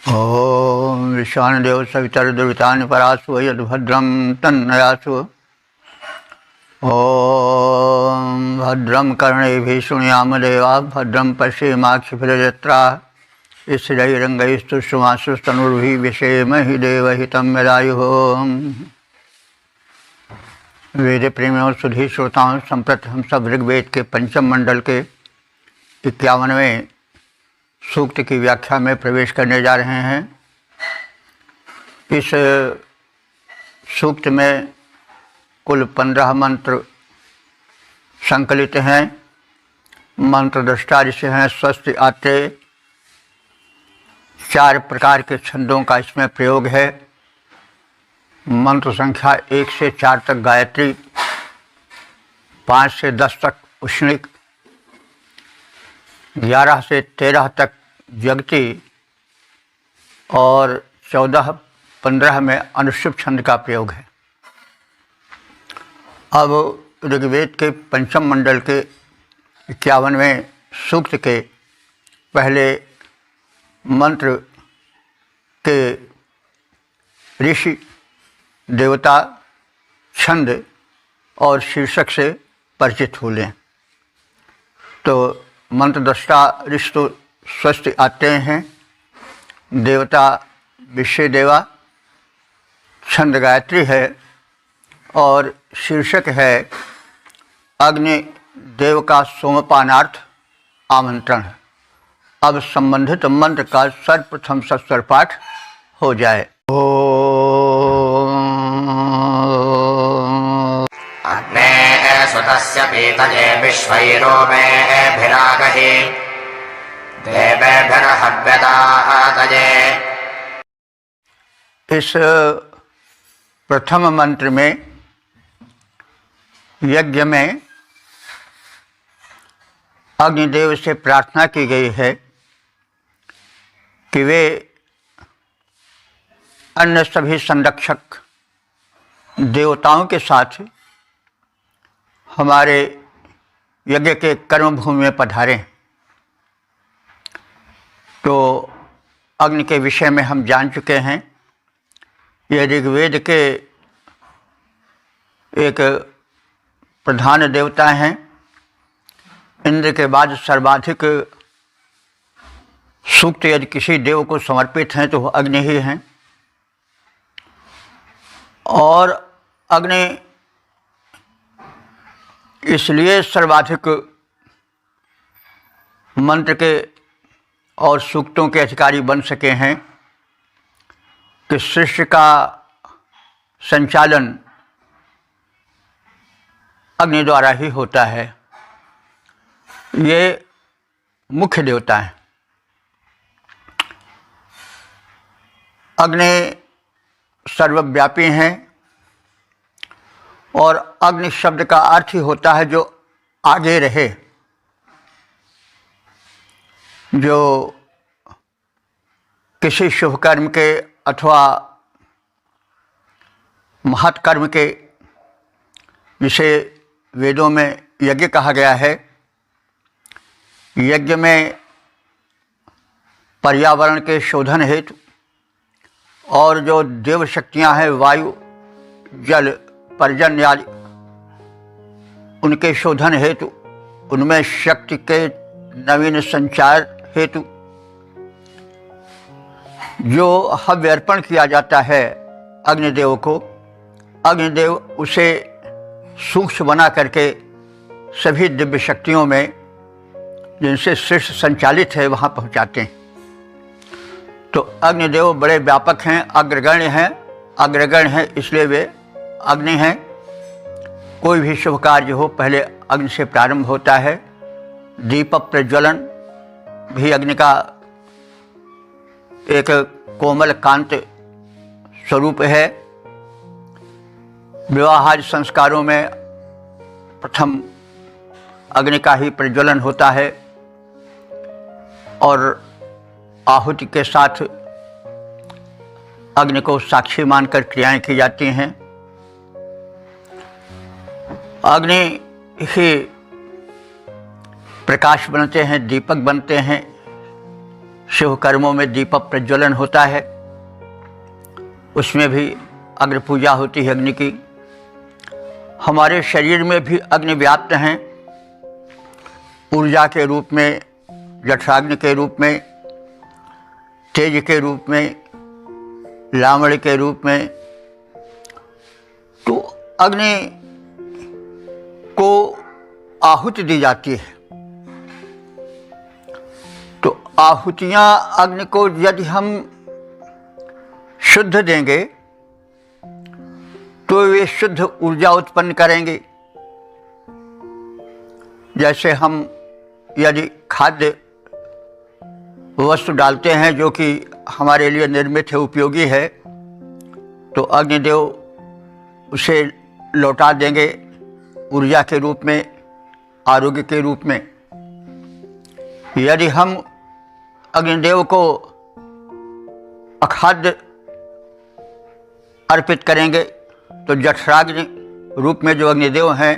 ओम विश्वानदेव सवितर्दुरितानि परासु यद्भद्रं तन्नयासु। ओम भद्रं कर्णेभिः शृणुयाम देवाः भद्रं पश्येमाक्षिभिर्यजत्राः स्थिरैरङ्गैस्तुष्टुवांसुस्तनुर्भिः व्यसेमहि देवहितं यदायुः। वेद प्रेमियों सुधी श्रोताओं, संप्रति हम सब ऋग्वेद के पंचम मंडल के 51वें सूक्त की व्याख्या में प्रवेश करने जा रहे हैं। इस सूक्त में कुल 15 मंत्र संकलित हैं। मंत्र दृष्टा ऋषि हैं स्वस्थ आते। 4 प्रकार के छंदों का इसमें प्रयोग है। मंत्र संख्या 1 से 4 तक गायत्री, 5 से 10 तक उष्णिक, 11 से 13 तक जगती और 14-15 में अनुष्टुप छंद का प्रयोग है। अब ऋग्वेद के पंचम मंडल के 51वें सूक्त के पहले मंत्र के ऋषि, देवता, छंद और शीर्षक से परिचित हो लें। तो मंत्र दृष्टा ऋषि तो स्वस्थ आते हैं, देवता विश्व देवा, छंद गायत्री है और शीर्षक है अग्नि देव का सोमपानार्थ आमंत्रण। अब संबंधित मंत्र का सर्वप्रथम सस्वर पाठ हो जाए। अग्ने सुतस्य पीतये विश्वैरो मेभिरागहि देवेभिर्हव्यदातये। इस प्रथम मंत्र में यज्ञ में अग्निदेव से प्रार्थना की गई है कि वे अन्य सभी संरक्षक देवताओं के साथ हमारे यज्ञ के कर्मभूमि में पधारें। तो अग्नि के विषय में हम जान चुके हैं। यह ऋग्वेद के एक प्रधान देवता हैं। इंद्र के बाद सर्वाधिक सूक्त यदि किसी देव को समर्पित हैं तो वह अग्नि ही हैं। और अग्नि इसलिए सर्वाधिक मंत्र के और सूक्तों के अधिकारी बन सके हैं कि सृष्टि का संचालन अग्नि द्वारा ही होता है। ये मुख्य देवता हैं। अग्नि सर्वव्यापी हैं और अग्नि शब्द का अर्थ ही होता है जो आगे रहे, जो किसी शुभ कर्म के अथवा महत् कर्म के, जिसे वेदों में यज्ञ कहा गया है। यज्ञ में पर्यावरण के शोधन हेतु और जो देव शक्तियाँ हैं, वायु, जल, पर्जन्य आदि, उनके शोधन हेतु, उनमें शक्ति के नवीन संचार हेतु जो हव्य अर्पण किया जाता है अग्निदेव को, अग्निदेव उसे सूक्ष्म बना करके सभी दिव्य शक्तियों में जिनसे सृष्टि संचालित है वहाँ पहुँचाते हैं। तो अग्निदेव बड़े व्यापक हैं, अग्रगण्य हैं। अग्रगण्य हैं इसलिए वे अग्नि हैं। कोई भी शुभ कार्य हो पहले अग्नि से प्रारंभ होता है। दीप प्रज्वलन भी अग्नि का एक कोमल कांत स्वरूप है। विवाहादि संस्कारों में प्रथम अग्नि का ही प्रज्वलन होता है और आहुति के साथ अग्नि को साक्षी मानकर क्रियाएं की जाती हैं। अग्नि ही प्रकाश बनते हैं, दीपक बनते हैं, शुभ कर्मों में दीप प्रज्वलन होता है, उसमें भी अग्नि पूजा होती है अग्नि की। हमारे शरीर में भी अग्नि व्याप्त हैं, ऊर्जा के रूप में, जठराग्नि के रूप में, तेज के रूप में, लावण्य के रूप में। तो अग्नि को आहुति दी जाती है। तो आहुतियाँ अग्नि को यदि हम शुद्ध देंगे तो वे शुद्ध ऊर्जा उत्पन्न करेंगे। जैसे हम यदि खाद्य वस्तु डालते हैं जो कि हमारे लिए निर्मित है, उपयोगी है, तो अग्निदेव उसे लौटा देंगे ऊर्जा के रूप में, आरोग्य के रूप में। यदि हम अग्निदेव को अखाद्य अर्पित करेंगे तो जठराग्नि रूप में जो अग्निदेव हैं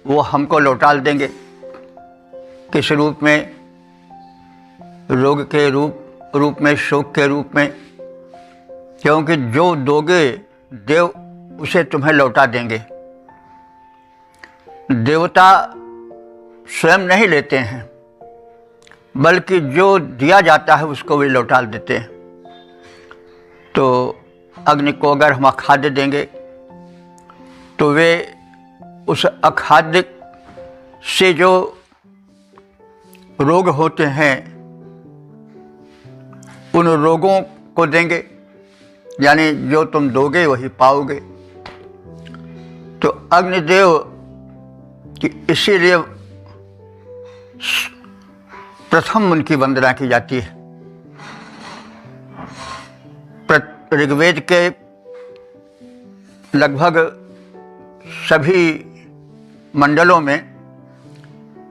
वो हमको लौटा देंगे। किस रूप में? रोग के रूप में, शोक के रूप में। क्योंकि जो दोगे देव उसे तुम्हें लौटा देंगे। देवता स्वयं नहीं लेते हैं, बल्कि जो दिया जाता है उसको वे लौटा देते हैं। तो अग्नि को अगर हम अखाद्य देंगे तो वे उस अखाद्य से जो रोग होते हैं उन रोगों को देंगे, यानी जो तुम दोगे वही पाओगे। तो अग्निदेव की इसीलिए प्रथम उनकी वंदना की जाती है। ऋग्वेद के लगभग सभी मंडलों में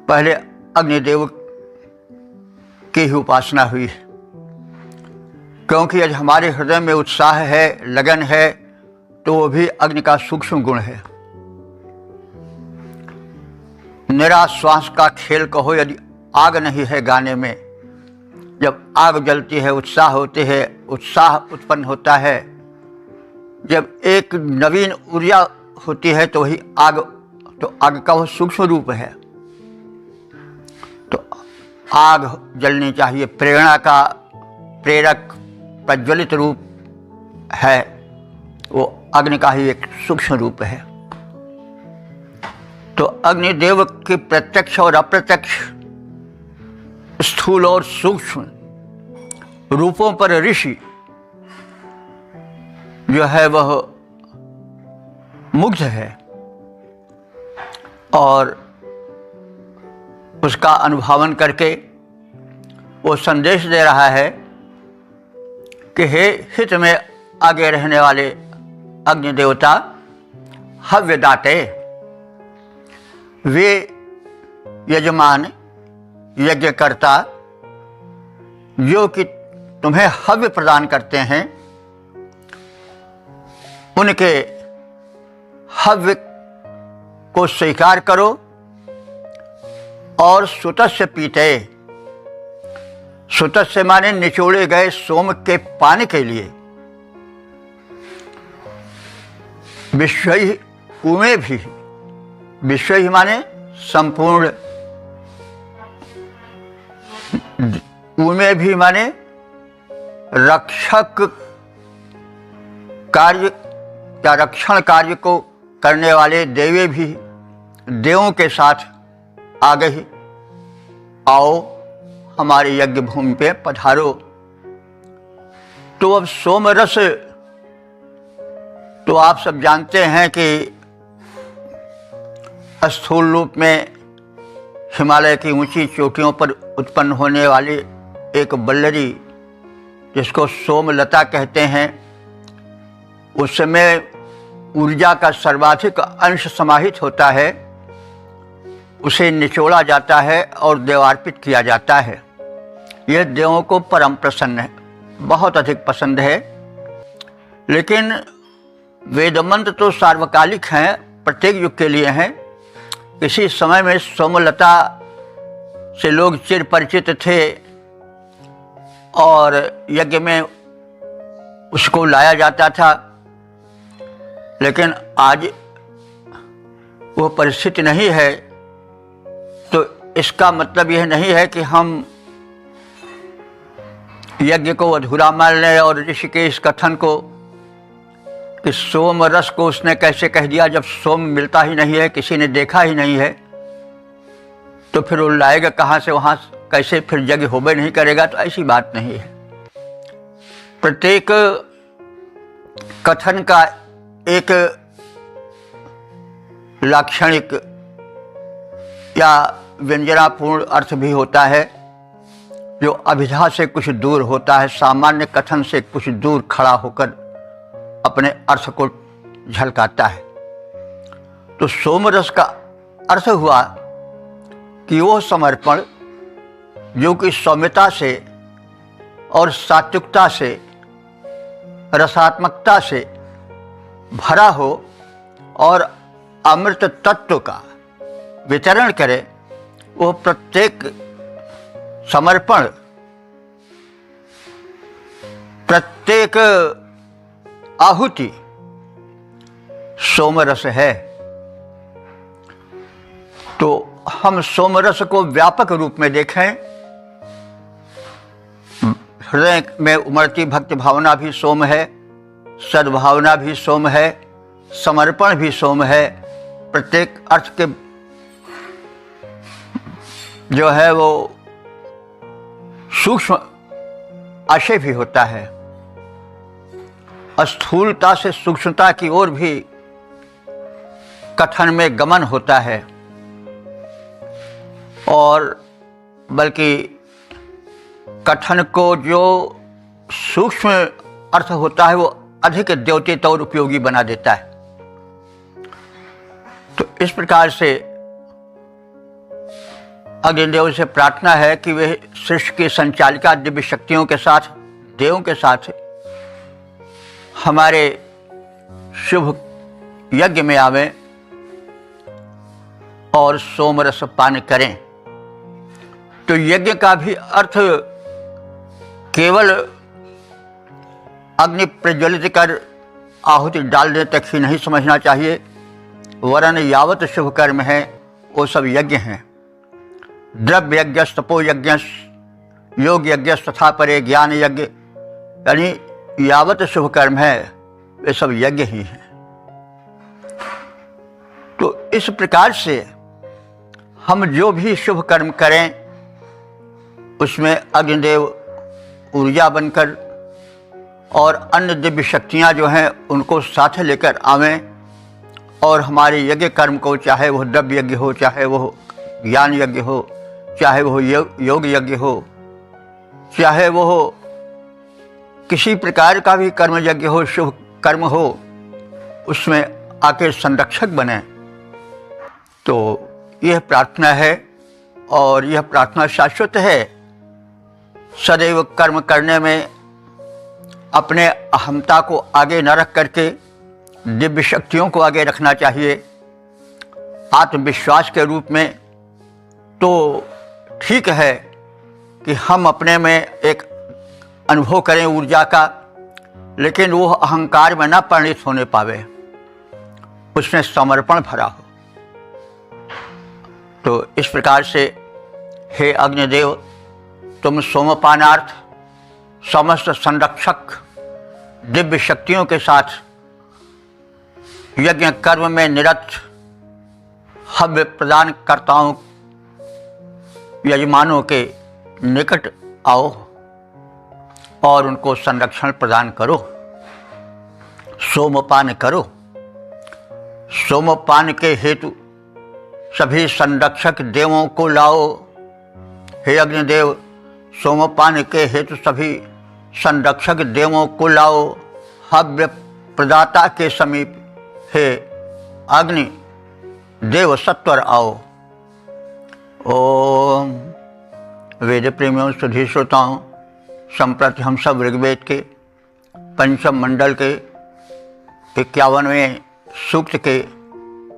पहले अग्निदेव की ही उपासना हुई है। क्योंकि आज हमारे हृदय में उत्साह है, लगन है, तो वो भी अग्नि का सूक्ष्म गुण है। निरा श्वास का खेल कहो यदि आग नहीं है गाने में। जब आग जलती है उत्साह होते है, उत्साह उत्पन्न होता है। जब एक नवीन ऊर्जा होती है तो वही आग, तो आग का वो सूक्ष्म रूप है। तो आग जलनी चाहिए, प्रेरणा का प्रेरक प्रज्वलित रूप है, वो अग्नि का ही एक सूक्ष्म रूप है। तो अग्निदेव के प्रत्यक्ष और अप्रत्यक्ष, स्थूल और सूक्ष्म रूपों पर ऋषि जो है वह मुग्ध है और उसका अनुभवन करके वो संदेश दे रहा है कि हे हित में आगे रहने वाले अग्नि देवता हव्यदाते, वे यजमान यज्ञकर्ता जो कि तुम्हें हव्य प्रदान करते हैं, उनके हव्य को स्वीकार करो और सुतस्य पीते। सुतस्य माने निचोड़े गए सोम के पाने के लिए। विश्वई उमे भी, विश्वई माने संपूर्ण, उमे भी माने रक्षक कार्य या रक्षण कार्य को करने वाले देवे भी, देवों के साथ आ गई। आओ हमारे यज्ञ भूमि पे पधारो। तो अब सोमरस तो आप सब जानते हैं कि स्थूल रूप में हिमालय की ऊंची चोटियों पर उत्पन्न होने वाली एक बल्लरी, जिसको सोमलता कहते हैं, उस समय ऊर्जा का सर्वाधिक अंश समाहित होता है। उसे निचोड़ा जाता है और देवार्पित किया जाता है। यह देवों को परम प्रसन्न है, बहुत अधिक पसंद है। लेकिन वेद मंत्र तो सार्वकालिक हैं, प्रत्येक युग के लिए हैं। किसी समय में सोमलता से लोग चिर परिचित थे, और यज्ञ में उसको लाया जाता था। लेकिन आज वो परिस्थिति नहीं है, तो इसका मतलब यह नहीं है कि हम यज्ञ को अधूरा मान लें और ऋषि के इस कथन को कि सोम रस को उसने कैसे कह दिया, जब सोम मिलता ही नहीं है, किसी ने देखा ही नहीं है, तो फिर वो लाएगा कहाँ से, वहाँ कैसे फिर यज्ञ होबे नहीं करेगा। तो ऐसी बात नहीं है। प्रत्येक कथन का एक लाक्षणिक या व्यंजनापूर्ण अर्थ भी होता है, जो अभिधा से कुछ दूर होता है, सामान्य कथन से कुछ दूर खड़ा होकर अपने अर्थ को झलकाता है। तो सोमरस का अर्थ हुआ कि वो समर्पण जो कि सौम्यता से और सात्विकता से, रसात्मकता से भरा हो और अमृत तत्व का वितरण करे, वो प्रत्येक समर्पण, प्रत्येक आहुति सोमरस है। तो हम सोमरस को व्यापक रूप में देखें, हृदय में उमड़ती भक्ति भावना भी सोम है, सद्भावना भी सोम है, समर्पण भी सोम है। प्रत्येक अर्थ के जो है वो सूक्ष्म आशय भी होता है, स्थूलता से सूक्ष्मता की ओर भी कथन में गमन होता है, और बल्कि कथन को जो सूक्ष्म अर्थ होता है वो अधिक द्योतित और उपयोगी बना देता है। तो इस प्रकार से अग्निदेव से प्रार्थना है कि वे सृष्टि की संचालिका दिव्य शक्तियों के साथ, देवों के साथ हमारे शुभ यज्ञ में आवें और सोमरस पान करें। तो यज्ञ का भी अर्थ केवल अग्नि प्रज्वलित कर आहुति डालने तक ही नहीं समझना चाहिए, वरन यावत शुभ कर्म है वो सब यज्ञ हैं। द्रव्य यज्ञ, तपो यज्ञ, योग यज्ञ तथा परे ज्ञान यज्ञ, यानी यावत शुभ कर्म है वे सब यज्ञ ही हैं। तो इस प्रकार से हम जो भी शुभ कर्म करें उसमें अग्निदेव ऊर्जा बनकर और अन्य दिव्य शक्तियाँ जो हैं उनको साथ लेकर आवें, और हमारे यज्ञ कर्म को, चाहे वह द्रव्य यज्ञ हो, चाहे वह ज्ञान यज्ञ हो, चाहे वह योग यज्ञ हो, चाहे वह किसी प्रकार का भी कर्म यज्ञ हो, शुभ कर्म हो, उसमें आके संरक्षक बने। तो यह प्रार्थना है, और यह प्रार्थना शाश्वत है। सदैव कर्म करने में अपने अहमता को आगे न रख करके दिव्य शक्तियों को आगे रखना चाहिए। आत्मविश्वास के रूप में तो ठीक है कि हम अपने में एक अनुभव करें ऊर्जा का, लेकिन वो अहंकार में न परिणित होने पावे, उसमें समर्पण भरा हो। तो इस प्रकार से हे अग्निदेव, तुम सोमपानार्थ समस्त संरक्षक दिव्य शक्तियों के साथ यज्ञ कर्म में निरत हव्य प्रदान करताओं, यजमानों के निकट आओ और उनको संरक्षण प्रदान करो, सोमपान करो। सोमपान के हेतु सभी संरक्षक देवों को लाओ। हे अग्निदेव, सोमपान के हेतु सभी संरक्षक देवों को लाओ। हव्य प्रदाता के समीप हे अग्नि देव सत्वर आओ। ओम। वेद प्रेमियों, सुधी श्रोताओं, संप्रति हम सब ऋग्वेद के पंचम मंडल के 51वें सूक्त के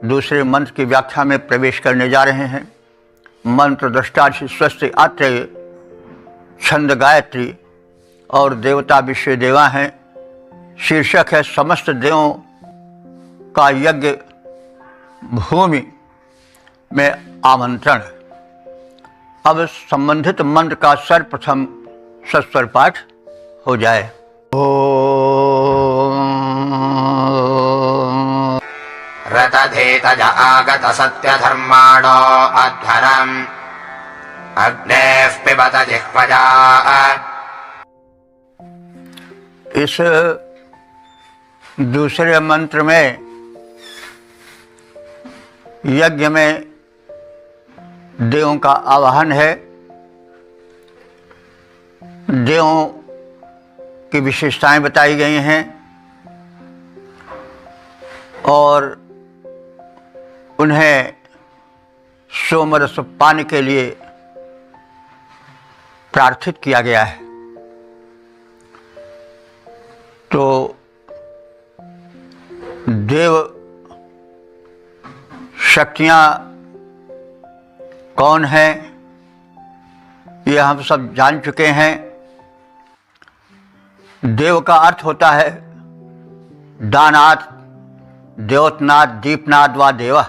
दूसरे मंत्र की व्याख्या में प्रवेश करने जा रहे हैं। मंत्र दृष्टा स्वस्ति आत्रेय, छंद गायत्री, और देवता विश्व देवा हैं। शीर्षक है समस्त देवों का यज्ञ भूमि में आमंत्रण। अब संबंधित मंत्र का सर्वप्रथम सस्वर पाठ हो जाए। ओम रतधेतज आगत सत्यधर्माणो अध्वरम् अग्नेः पिबत जिह्वजा। इस दूसरे मंत्र में यज्ञ में देवों का आवाहन है। देवों की विशेषताएं बताई गई हैं और उन्हें सोमरस पाने के लिए प्रार्थित किया गया है। तो देव शक्तियाँ कौन हैं ये हम सब जान चुके हैं। देव का अर्थ होता है दानाथ, द्योतनाथ, दीपनाथ व देवा,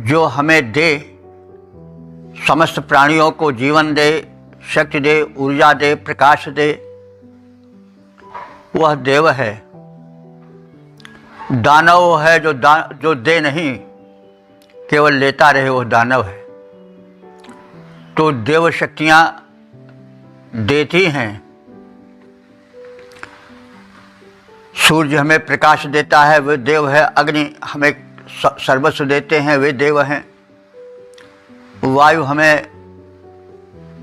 जो हमें दे, समस्त प्राणियों को जीवन दे, शक्ति दे, ऊर्जा दे, प्रकाश दे, वह देव है। दानव है जो दे नहीं, केवल लेता रहे, वह दानव है। तो देव शक्तियाँ देती हैं। सूर्य हमें प्रकाश देता है, वे देव है। अग्नि हमें सर्वस्व देते हैं, वे देव हैं। वायु हमें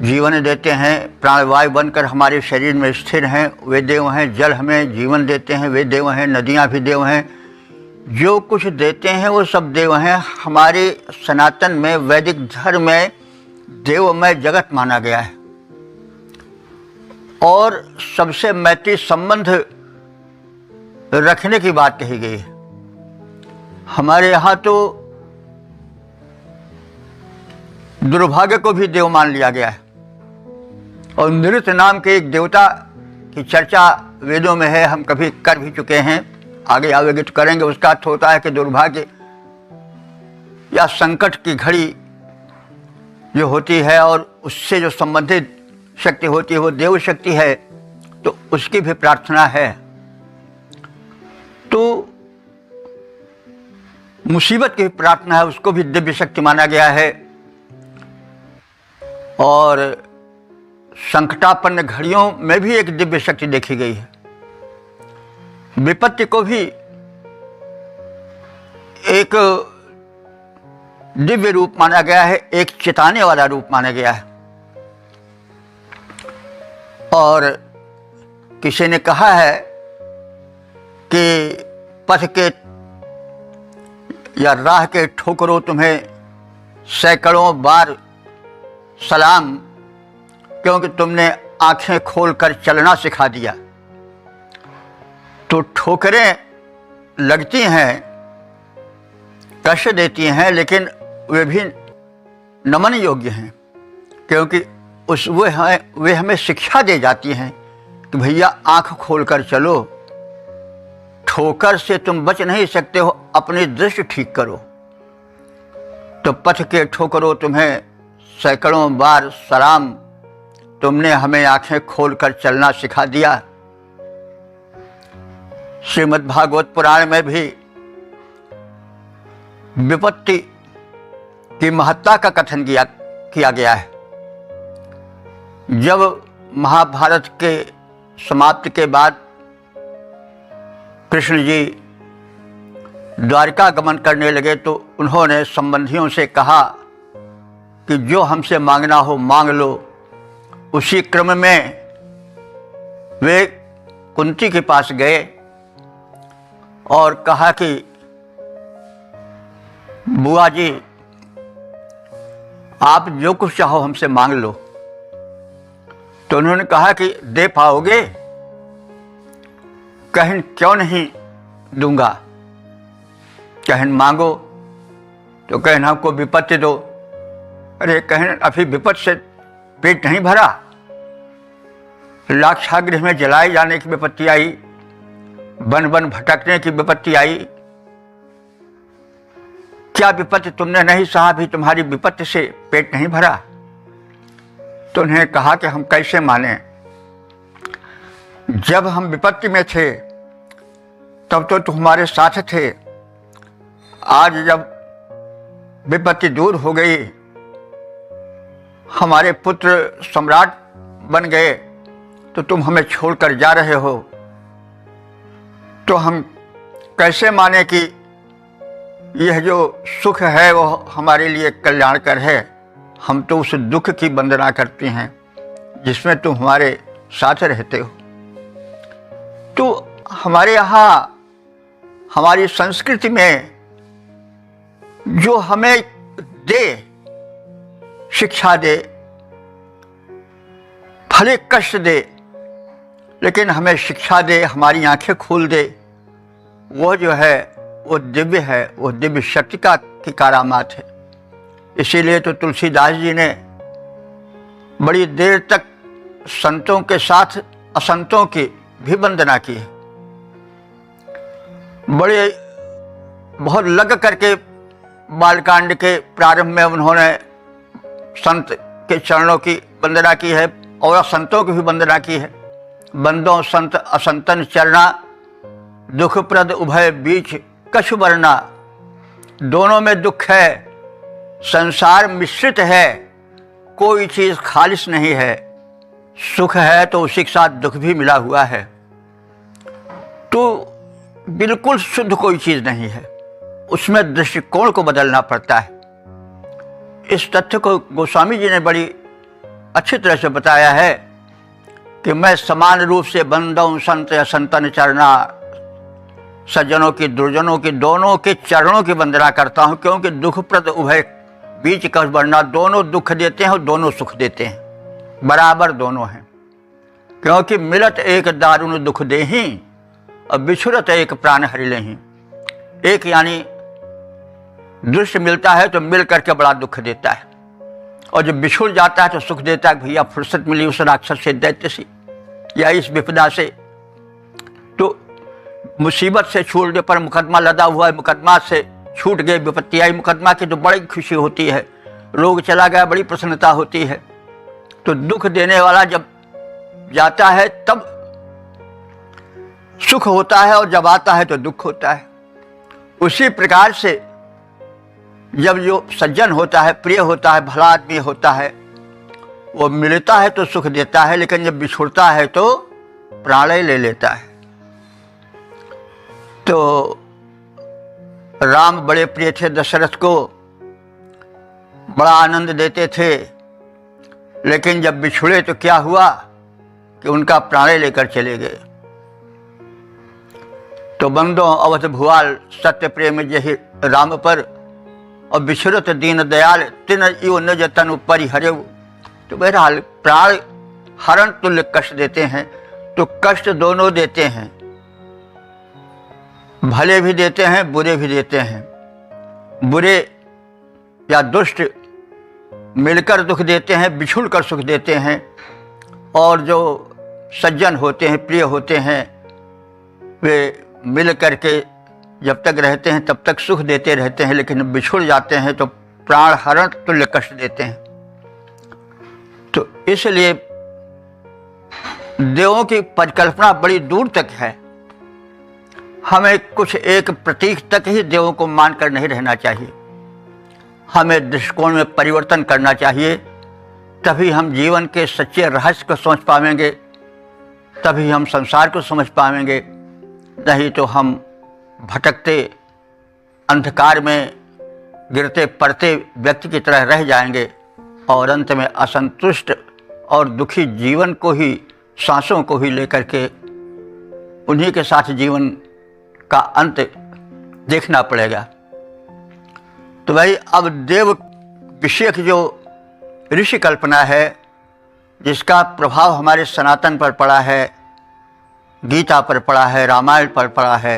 जीवन देते हैं, प्राणवायु बनकर हमारे शरीर में स्थिर हैं, वे देव हैं। जल हमें जीवन देते हैं, वे देव हैं। नदियाँ भी देव हैं। जो कुछ देते हैं वो सब देव हैं। हमारे सनातन में, वैदिक धर्म में देवमय जगत माना गया है और सबसे मैत्री संबंध रखने की बात कही गई है। हमारे यहाँ तो दुर्भाग्य को भी देव मान लिया गया है और नृत नाम के एक देवता की चर्चा वेदों में है। हम कभी कर भी चुके हैं, आगे आगे तो करेंगे। उसका अर्थ होता है कि दुर्भाग्य या संकट की घड़ी जो होती है और उससे जो संबंधित शक्ति होती है वो देव शक्ति है, तो उसकी भी प्रार्थना है। तो मुसीबत की प्रार्थना है, उसको भी दिव्य शक्ति माना गया है। और संकटापन्न घड़ियों में भी एक दिव्य शक्ति देखी गई है। विपत्ति को भी एक दिव्य रूप माना गया है, एक चेताने वाला रूप माना गया है। और किसी ने कहा है कि पथ के या राह के ठोकरों तुम्हें सैकड़ों बार सलाम, क्योंकि तुमने आंखें खोलकर चलना सिखा दिया। तो ठोकरें लगती हैं, कष्ट देती हैं, लेकिन वे भी नमन योग्य हैं, क्योंकि वे हमें शिक्षा दे जाती हैं कि भैया आंख खोलकर चलो। ठोकर से तुम बच नहीं सकते हो, अपनी दृष्टि ठीक करो। तो पथ के ठोकरों तुम्हें सैकड़ों बार सलाम, तुमने हमें आंखें खोलकर चलना सिखा दिया। श्रीमद् भागवत पुराण में भी विपत्ति की महत्ता का कथन किया गया है। जब महाभारत के समाप्ति के बाद कृष्ण जी द्वारिका गमन करने लगे तो उन्होंने संबंधियों से कहा कि जो हमसे मांगना हो मांग लो। उसी क्रम में वे कुंती के पास गए और कहा कि बुआ जी, आप जो कुछ चाहो हमसे मांग लो। तो उन्होंने कहा कि दे पाओगे? कहन क्यों नहीं दूंगा, कहन मांगो। तो कहन हमको विपत्ति दो। अरे कहन अभी विपत्ति से पेट नहीं भरा, लाक्षागृह में जलाए जाने की विपत्ति आई, वन वन भटकने की विपत्ति आई। क्या विपत्ति तुमने नहीं सहा, भी तुम्हारी विपत्ति से पेट नहीं भरा? तो उन्हें कहा कि हम कैसे माने, जब हम विपत्ति में थे तब तो तुम हमारे साथ थे, आज जब विपत्ति दूर हो गई, हमारे पुत्र सम्राट बन गए, तो तुम हमें छोड़कर जा रहे हो, तो हम कैसे माने कि यह जो सुख है वो हमारे लिए कल्याणकर है? हम तो उस दुख की वंदना करते हैं जिसमें तुम हमारे साथ रहते हो। तो हमारे यहाँ हमारी संस्कृति में जो हमें दे, शिक्षा दे, भले कष्ट दे, लेकिन हमें शिक्षा दे, हमारी आंखें खोल दे, वो जो है वो दिव्य है, वो दिव्य शक्ति की करामात है। इसीलिए तो तुलसीदास जी ने बड़ी देर तक संतों के साथ असंतों की भी वंदना की है। बड़े बहुत लग करके बालकांड के प्रारंभ में उन्होंने संत के चरणों की वंदना की है और असंतों की भी वंदना की है। बंदों संत असंतन चरना, दुखप्रद उभय बीच कछु वरना। दोनों में दुख है, संसार मिश्रित है, कोई चीज खालिश नहीं है। सुख है तो उसी के साथ दुख भी मिला हुआ है, तो बिल्कुल शुद्ध कोई चीज नहीं है, उसमें दृष्टिकोण को बदलना पड़ता है। इस तथ्य को गोस्वामी जी ने बड़ी अच्छी तरह से बताया है कि मैं समान रूप से बंदों संत या संतन चरना, सज्जनों की दुर्जनों की दोनों के चरणों की वंदना करता हूँ, क्योंकि दुखप्रद उभय बीच का वरना, दोनों दुख देते हैं और दोनों सुख देते हैं, बराबर दोनों हैं। क्योंकि मिलत एक दारुण दुख देही और बिछुरत एक प्राण हरि लेही। एक यानी दृश्य मिलता है तो मिल करके बड़ा दुख देता है, और जब बिछुड़ जाता है तो सुख देता है। भैया फुर्सत मिली उस राक्षस से, दैत्य से, या इस विपदा से, तो मुसीबत से छूटने पर मुकदमा लदा हुआ है, मुकदमा से छूट गए, विपत्ति आई मुकदमा की तो बड़ी खुशी होती है, रोग चला गया बड़ी प्रसन्नता होती है। तो दुख देने वाला जब जाता है तब सुख होता है, और जब आता है तो दुख होता है। उसी प्रकार से जब जो सज्जन होता है, प्रिय होता है, भला आदमी होता है, वो मिलता है तो सुख देता है, लेकिन जब बिछुड़ता है तो प्राण ले लेता है। तो राम बड़े प्रिय थे दशरथ को, बड़ा आनंद देते थे, लेकिन जब बिछुड़े तो क्या हुआ कि उनका प्राण लेकर चले गए। तो बंदो अवध भुआल सत्य प्रेम जहि राम पर, और बिछुरत दीन दयाल तिन इव निज तनु परिहरे। तो बहरहाल प्राण हरण तुल्य कष्ट देते हैं, तो कष्ट दोनों देते हैं, भले भी देते हैं बुरे भी देते हैं। बुरे या दुष्ट मिलकर दुख देते हैं, बिछुड़ कर सुख देते हैं, और जो सज्जन होते हैं, प्रिय होते हैं, वे मिल करके जब तक रहते हैं तब तक सुख देते रहते हैं, लेकिन बिछुड़ जाते हैं तो प्राण हरण तुल्य कष्ट देते हैं। तो इसलिए देवों की परिकल्पना बड़ी दूर तक है। हमें कुछ एक प्रतीक तक ही देवों को मानकर नहीं रहना चाहिए, हमें दृष्टिकोण में परिवर्तन करना चाहिए, तभी हम जीवन के सच्चे रहस्य को समझ पाएंगे, तभी हम संसार को समझ पाएंगे। नहीं तो हम भटकते अंधकार में गिरते पड़ते व्यक्ति की तरह रह जाएंगे, और अंत में असंतुष्ट और दुखी जीवन को ही, सांसों को ही लेकर के उन्हीं के साथ जीवन का अंत देखना पड़ेगा। तो भाई अब देव विषयक जो ऋषि कल्पना है, जिसका प्रभाव हमारे सनातन पर पड़ा है, गीता पर पड़ा है, रामायण पर पड़ा है,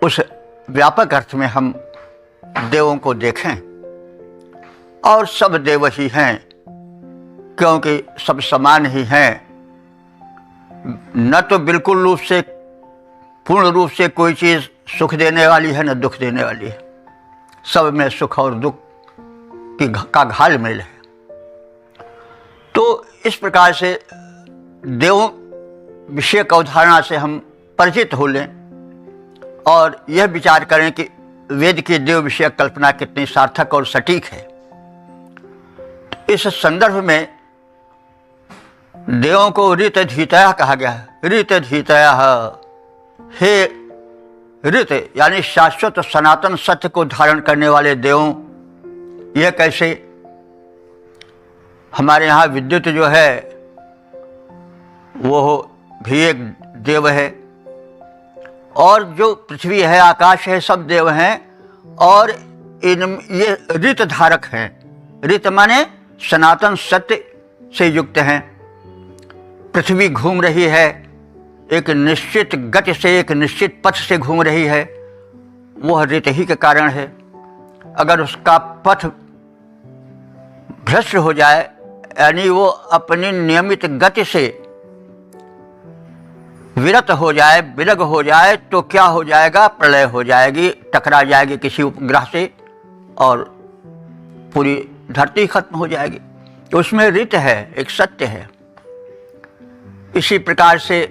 उस व्यापक अर्थ में हम देवों को देखें, और सब देव ही हैं, क्योंकि सब समान ही हैं, न तो बिल्कुल रूप से, पूर्ण रूप से कोई चीज़ सुख देने वाली है, न दुख देने वाली है। सब में सुख और दुख का घाल मेल है। तो इस प्रकार से देवों विषयक अवधारणा से हम परिचित हो लें और यह विचार करें कि वेद की देव विषयक कल्पना कितनी सार्थक और सटीक है। इस संदर्भ में देवों को ऋतधीतयः कहा गया है। ऋतधीतयः, हे ऋत यानी शाश्वत सनातन सत्य को धारण करने वाले देवों। यह कैसे? हमारे यहाँ विद्युत जो है वो भी एक देव है, और जो पृथ्वी है, आकाश है, सब देव हैं, और ये ऋत धारक हैं। ऋत माने सनातन सत्य से युक्त हैं। पृथ्वी घूम रही है, एक निश्चित गति से, एक निश्चित पथ से घूम रही है, वह ऋत ही के कारण है। अगर उसका पथ भ्रष्ट हो जाए, यानी वो अपनी नियमित गति से विरत हो जाए, विलग हो जाए, तो क्या हो जाएगा? प्रलय हो जाएगी, टकरा जाएगी किसी उपग्रह से और पूरी धरती खत्म हो जाएगी। तो उसमें ऋत है, एक सत्य है। इसी प्रकार से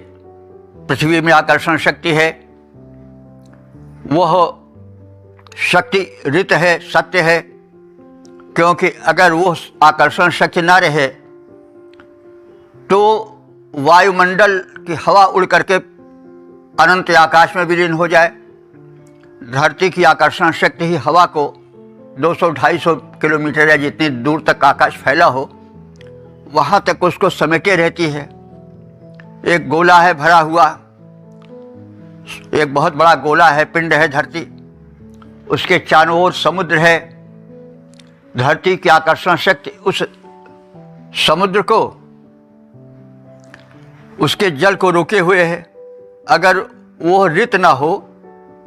पृथ्वी में आकर्षण शक्ति है, वह शक्ति ऋत है, सत्य है। क्योंकि अगर वो आकर्षण शक्ति ना रहे तो वायुमंडल की हवा उड़ करके अनंत आकाश में विलीन हो जाए। धरती की आकर्षण शक्ति ही हवा को 200-250 किलोमीटर या जितनी दूर तक आकाश फैला हो, वहाँ तक उसको समेटे रहती है। एक गोला है भरा हुआ, एक बहुत बड़ा गोला है, पिंड है धरती, उसके चारों ओर समुद्र है। धरती की आकर्षण शक्ति उस समुद्र को, उसके जल को रोके हुए है। अगर वो ऋत ना हो,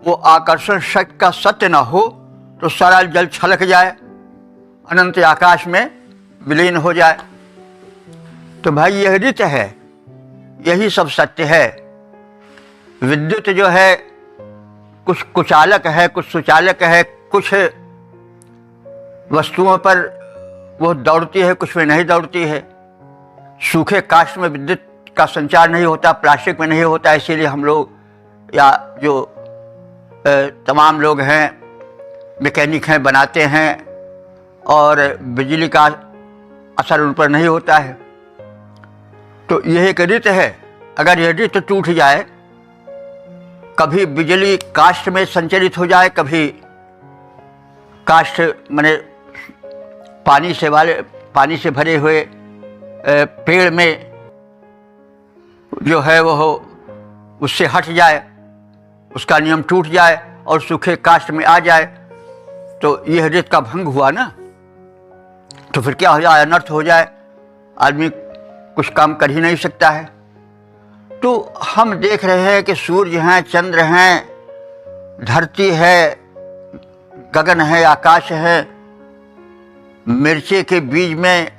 वो आकर्षण शक्ति का सत्य ना हो, तो सारा जल छलक जाए, अनंत आकाश में विलीन हो जाए। तो भाई यह ऋत है, यही सब सत्य है। विद्युत जो है कुछ कुचालक है, कुछ सुचालक है, कुछ वस्तुओं पर वो दौड़ती है, कुछ में नहीं दौड़ती है। सूखे काष्ठ में विद्युत का संचार नहीं होता, प्लास्टिक में नहीं होता, इसीलिए हम लोग या जो तमाम लोग हैं, मैकेनिक हैं, बनाते हैं, और बिजली का असर उन पर नहीं होता है। तो यह एक ऋत है। अगर यह ऋत टूट जाए, कभी बिजली काष्ठ में संचरित हो जाए, कभी काष्ठ माने पानी से भरे हुए पेड़ में जो है वो उससे हट जाए, उसका नियम टूट जाए और सूखे काष्ठ में आ जाए, तो यह ऋत का भंग हुआ ना। तो फिर क्या हो जाए? अनर्थ हो जाए, आदमी कुछ काम कर ही नहीं सकता है। तो हम देख रहे हैं कि सूर्य हैं, चंद्र हैं, धरती है, गगन है, आकाश है। मिर्चे के बीज में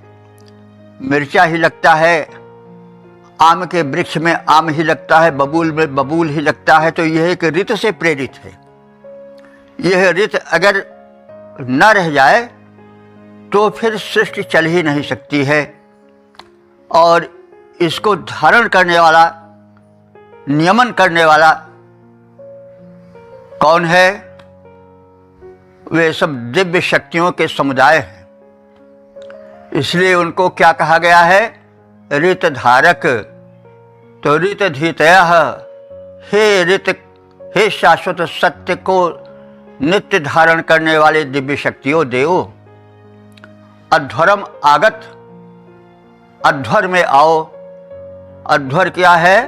मिर्चा ही लगता है, आम के वृक्ष में आम ही लगता है, बबूल में बबूल ही लगता है। तो यह एक ऋत से प्रेरित है। यह ऋत अगर न रह जाए तो फिर सृष्टि चल ही नहीं सकती है। और इसको धारण करने वाला, नियमन करने वाला कौन है? वे सब दिव्य शक्तियों के समुदाय हैं। इसलिए उनको क्या कहा गया है? ऋत धारक। तो ऋतधीतयः, हे ऋत, हे शाश्वत सत्य को नित्य धारण करने वाले दिव्य शक्तियों देवो। अध्वरम आगत, अध्वर में आओ। अध्वर क्या है?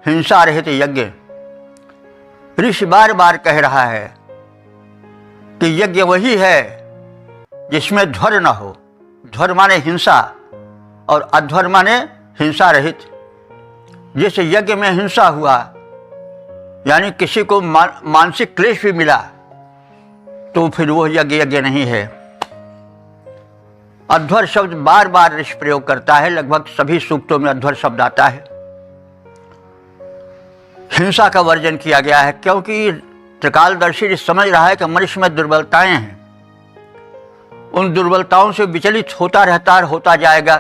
हिंसा रहित यज्ञ। ऋषि बार बार कह रहा है कि यज्ञ वही है जिसमें ध्वर न हो। ध्वर माने हिंसा और अध्वर माने हिंसा रहित। जिस यज्ञ में हिंसा हुआ, यानी किसी को मानसिक क्लेश भी मिला, तो फिर वो यज्ञ नहीं है। अध्वर शब्द बार बार ऋषि प्रयोग करता है, लगभग सभी सूक्तों में अध्वर शब्द आता है। हिंसा का वर्जन किया गया है, क्योंकि त्रिकालदर्शी समझ रहा है कि मनुष्य में दुर्बलताएं हैं, उन दुर्बलताओं से विचलित होता रहता और होता जाएगा।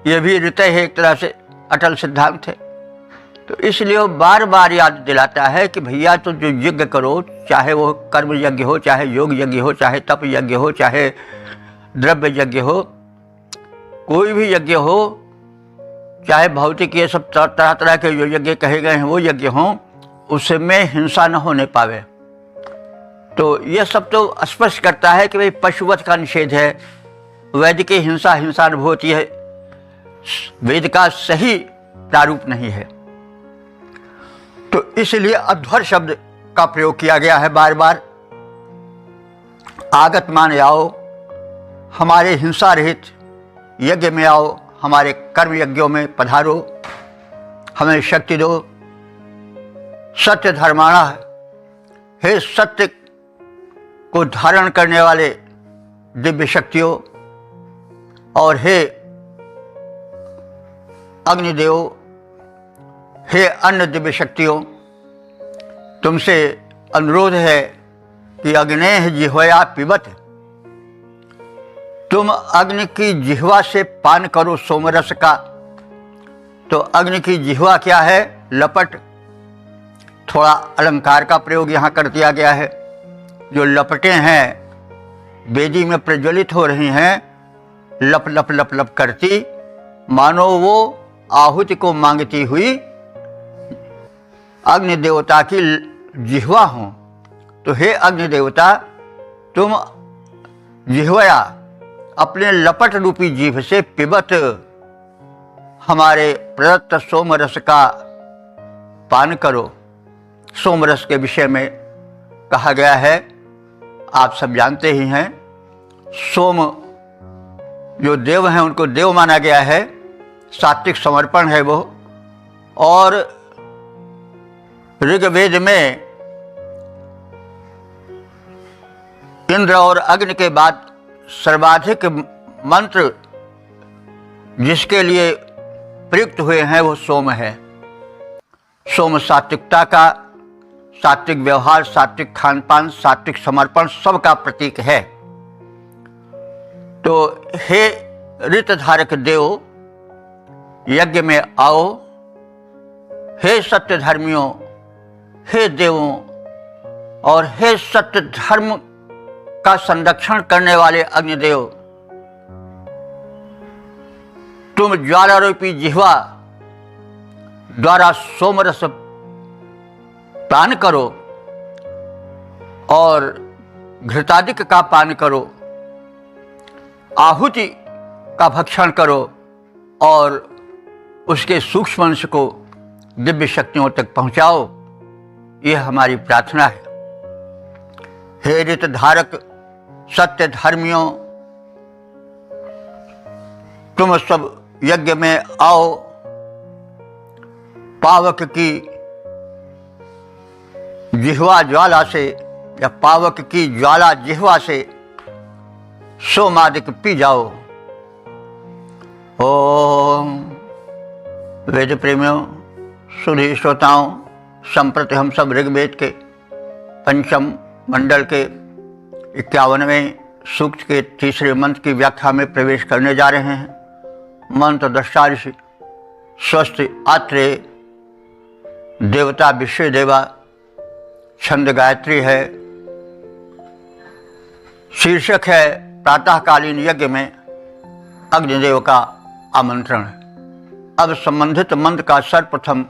ये भी हृदय है, एक तरह से अटल सिद्धांत है। तो इसलिए वो बार बार याद दिलाता है कि भैया तो जो यज्ञ करो, चाहे वो कर्म यज्ञ हो, चाहे योग यज्ञ हो, चाहे तप यज्ञ हो, चाहे द्रव्य यज्ञ हो, कोई भी यज्ञ हो, चाहे भौतिक ये सब तरह तरह के जो यज्ञ कहे गए हैं वो यज्ञ हों, उसमें हिंसा न होने पावे। तो ये सब तो स्पष्ट करता है कि भाई पशुवध का निषेध है। वैद की हिंसा हिंसानुभूति है, वेद का सही प्रारूप नहीं है। तो इसलिए अध्वर शब्द का प्रयोग किया गया है बार बार। आगत मान आओ, हमारे हिंसा रहित यज्ञ में आओ, हमारे कर्म यज्ञों में पधारो, हमें शक्ति दो। सत्य धर्माणा, हे सत्य को धारण करने वाले दिव्य शक्तियों, और हे अग्निदेव, हे अन्य दिव्य शक्तियों, तुमसे अनुरोध है कि अग्नेह जिह्वया पिबत, तुम अग्नि की जिह्वा से पान करो सोमरस का। तो अग्नि की जिह्वा क्या है? लपट। थोड़ा अलंकार का प्रयोग यहाँ कर दिया गया है। जो लपटें हैं वेदी में प्रज्वलित हो रही हैं, लप लप लप लप करती, मानो वो आहुति को मांगती हुई अग्नि देवता की जिह्वा हो। तो हे अग्नि देवता, तुम जिह्वया अपने लपट रूपी जीभ से पिबत हमारे प्रदत्त सोमरस का पान करो। सोमरस के विषय में कहा गया है, आप सब जानते ही हैं, सोम जो देव हैं उनको देव माना गया है, सात्विक समर्पण है वो। और ऋग्वेद में इंद्र और अग्नि के बाद सर्वाधिक मंत्र जिसके लिए प्रयुक्त हुए हैं वो सोम है। सोम सात्विकता का, सात्विक व्यवहार, सात्विक खान पान, सात्विक समर्पण सबका प्रतीक है। तो हे ऋतधारक देव, यज्ञ में आओ। हे सत्य धर्मियों, हे देवों, और हे सत्य धर्म का संरक्षण करने वाले अग्निदेव, तुम ज्वाला रूपी जिह्वा द्वारा सोमरस पान करो और घृतादिक का पान करो, आहुति का भक्षण करो और उसके सूक्ष्म अंश को दिव्य शक्तियों तक पहुंचाओ। यह हमारी प्रार्थना है। हे ऋत धारक सत्य धर्मियों, तुम सब यज्ञ में आओ। पावक की जिह्वा ज्वाला से या पावक की ज्वाला जिह्वा से सोमादिक पी जाओ। ओम। वेद प्रेमियों, सुधी श्रोताओं, संप्रति हम सब ऋग्वेद के पंचम मंडल के 51वें सूक्त के तीसरे मंत्र की व्याख्या में प्रवेश करने जा रहे हैं। मंत्र दृष्टा ऋषि स्वस्ति आत्रेय, देवता विश्व देवा, छंद गायत्री है। शीर्षक है प्रातःकालीन यज्ञ में अग्निदेव का आमंत्रण। अब संबंधित मंत्र का सर्वप्रथम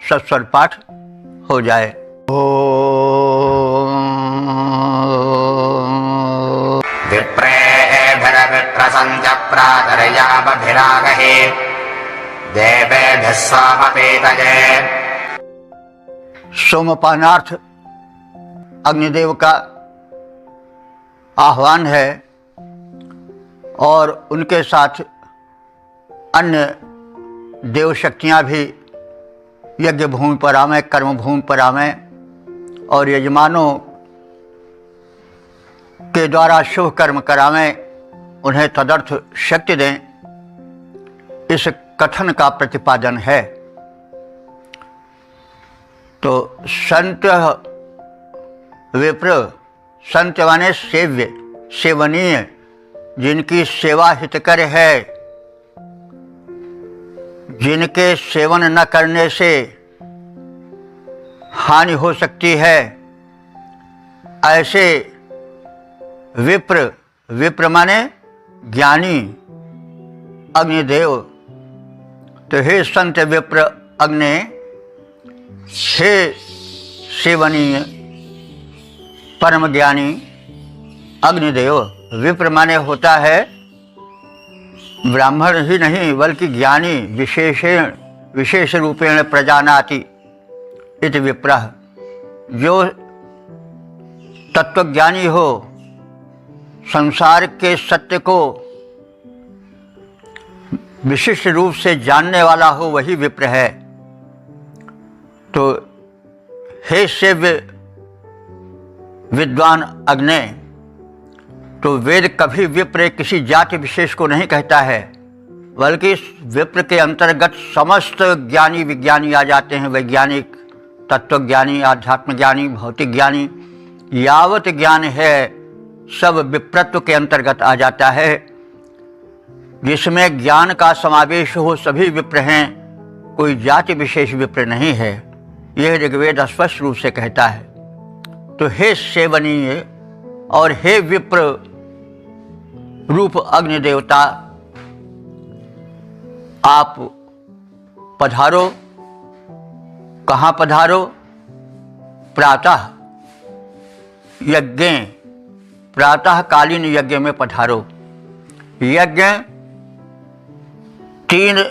सस्वर पाठ हो जाए। विप्रेभिरविप्रसञ्च प्रातर्यामभिरागहे देवेभ्यः स्वामपेतये। सोमपानार्थ अग्निदेव का आह्वान है और उनके साथ अन्य देव शक्तियाँ भी यज्ञ भूमि पर आवें, कर्म भूमि पर आवें और यजमानों के द्वारा शुभ कर्म करावें, उन्हें तदर्थ शक्ति दें। इस कथन का प्रतिपादन है। तो संत विप्र, संत माने सेव्य, सेवनीय, जिनकी सेवा हितकर है, जिनके सेवन न करने से हानि हो सकती है, ऐसे विप्र, विप्र माने ज्ञानी, अग्निदेव। तो हे संत विप्र अग्नि, हे सेवनीय परम ज्ञानी अग्निदेव। विप्र माने होता है ब्राह्मण ही नहीं बल्कि ज्ञानी, विशेष रूपेण प्रजानाति इति विप्रः। जो तत्वज्ञानी हो, संसार के सत्य को विशिष्ट रूप से जानने वाला हो, वही विप्र है। तो हे सेव्य विद्वान अग्नि, तो वेद कभी विप्र किसी जाति विशेष को नहीं कहता है, बल्कि इस विप्र के अंतर्गत समस्त ज्ञानी विज्ञानी आ जाते हैं। वैज्ञानिक, तत्वज्ञानी, आध्यात्म ज्ञानी, भौतिक ज्ञानी, यावत ज्ञान है सब विप्रत्व के अंतर्गत आ जाता है। जिसमें ज्ञान का समावेश हो सभी विप्र हैं, कोई जाति विशेष विप्र नहीं है। यह ऋग्वेद स्पष्ट रूप से कहता है। तो हे सेवनीय और हे विप्र रूप अग्नि देवता, आप पधारो। कहाँ पधारो? प्रातः यज्ञ, प्रातःकालीन यज्ञ में पधारो। यज्ञ 3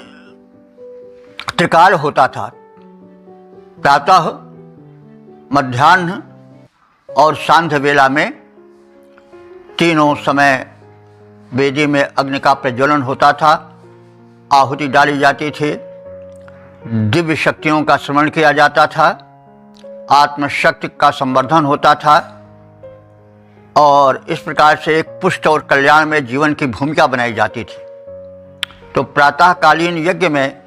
त्रिकाल होता था, प्रातः, मध्याह्न और सांध्य वेला में। तीनों समय वेदी में अग्नि का प्रज्वलन होता था, आहुति डाली जाती थी, दिव्य शक्तियों का श्रवण किया जाता था, आत्मशक्ति का संवर्धन होता था, और इस प्रकार से एक पुष्ट और कल्याण में जीवन की भूमिका बनाई जाती थी। तो प्रातःकालीन यज्ञ में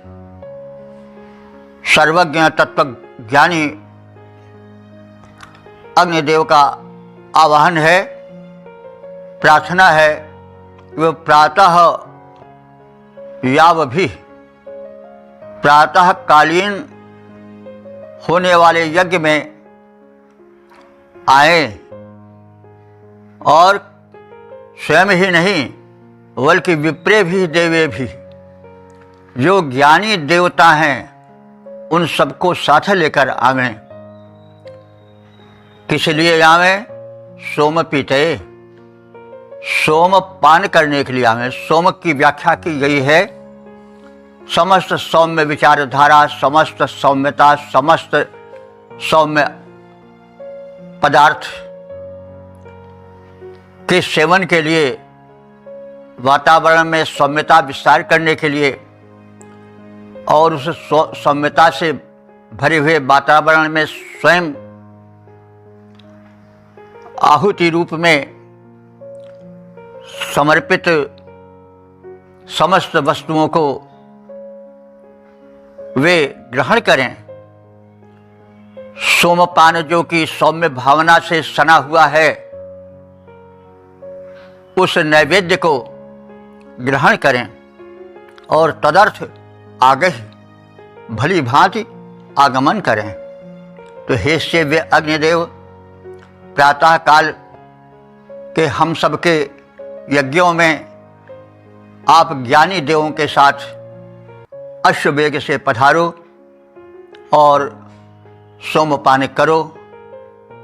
सर्वज्ञ तत्वज्ञानी अग्निदेव का आवाहन है, प्रार्थना है। वह प्रातः याव भी, प्रातःकालीन होने वाले यज्ञ में आए, और स्वयं ही नहीं बल्कि विप्रे भी देवे भी, जो ज्ञानी देवता हैं उन सबको साथ लेकर आवें। किस लिए आवें? सोम पीते, सोम पान करने के लिए आवें। सोम की व्याख्या की गई है समस्त सौम्य विचारधारा, समस्त सौम्यता, समस्त सौम्य पदार्थ के सेवन के लिए, वातावरण में सौम्यता विस्तार करने के लिए, और उस सौम्यता से भरे हुए वातावरण में स्वयं आहुति रूप में समर्पित समस्त वस्तुओं को वे ग्रहण करें। सोमपान जो कि सौम्य भावना से सना हुआ है, उस नैवेद्य को ग्रहण करें और तदर्थ आगे भली भांति आगमन करें। तो हे सेव्य अग्निदेव, प्रातः काल के हम सबके यज्ञों में आप ज्ञानी देवों के साथ अश्ववेग से पधारो और सोमपान करो,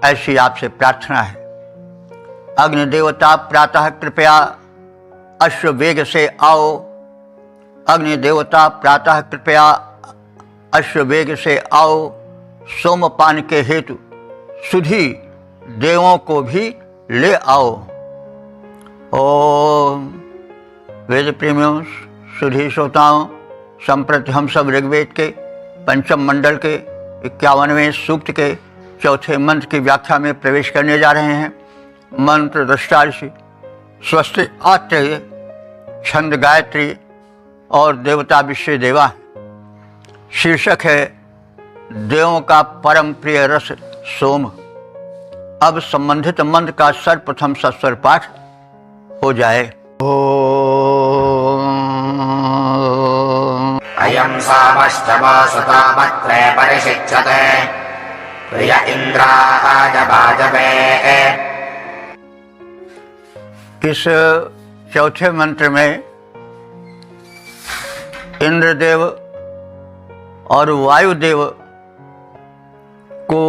ऐसी आपसे प्रार्थना है। अग्निदेवता प्रातः कृपया अश्ववेग से आओ। अग्निदेवता प्रातः कृपया अश्ववेग से आओ। सोमपान के हेतु सुधी देवों को भी ले आओ। ओम। वेद प्रेमियों, सुधी श्रोताओं, संप्रति हम सब ऋग्वेद के पंचम मंडल के 51वें सूक्त के चौथे मंत्र की व्याख्या में प्रवेश करने जा रहे हैं। मंत्र दृष्टा ऋषि, स्वस्ति आत्रेय, छंद गायत्री और देवता विश्व देवा। शीर्षक है देवों का परम प्रिय रस सोम। अब संबंधित मंत्र का सर्वप्रथम सस्वर पाठ हो जाए। अयं सामश्चमो सुतामत्रे परिशिच्यते प्रिय इन्द्राय भाजपे। इस चौथे मंत्र में इंद्रदेव और वायुदेव को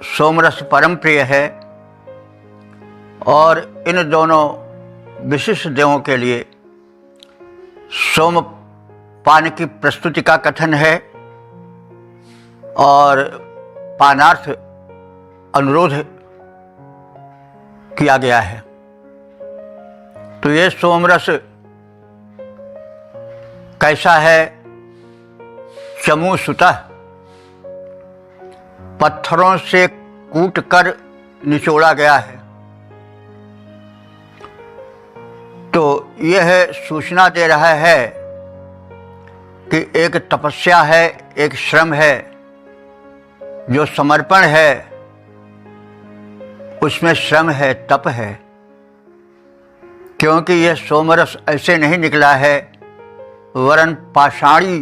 सोमरस परम प्रिय है और इन दोनों विशिष्ट देवों के लिए सोम पान की प्रस्तुति का कथन है और पानार्थ अनुरोध किया गया है। तो ये सोमरस कैसा है? चमू सुतः, पत्थरों से कूट कर निचोड़ा गया है। तो यह सूचना दे रहा है कि एक तपस्या है, एक श्रम है, जो समर्पण है, उसमें श्रम है, तप है। क्योंकि यह सोमरस ऐसे नहीं निकला है, वरन पाषाणी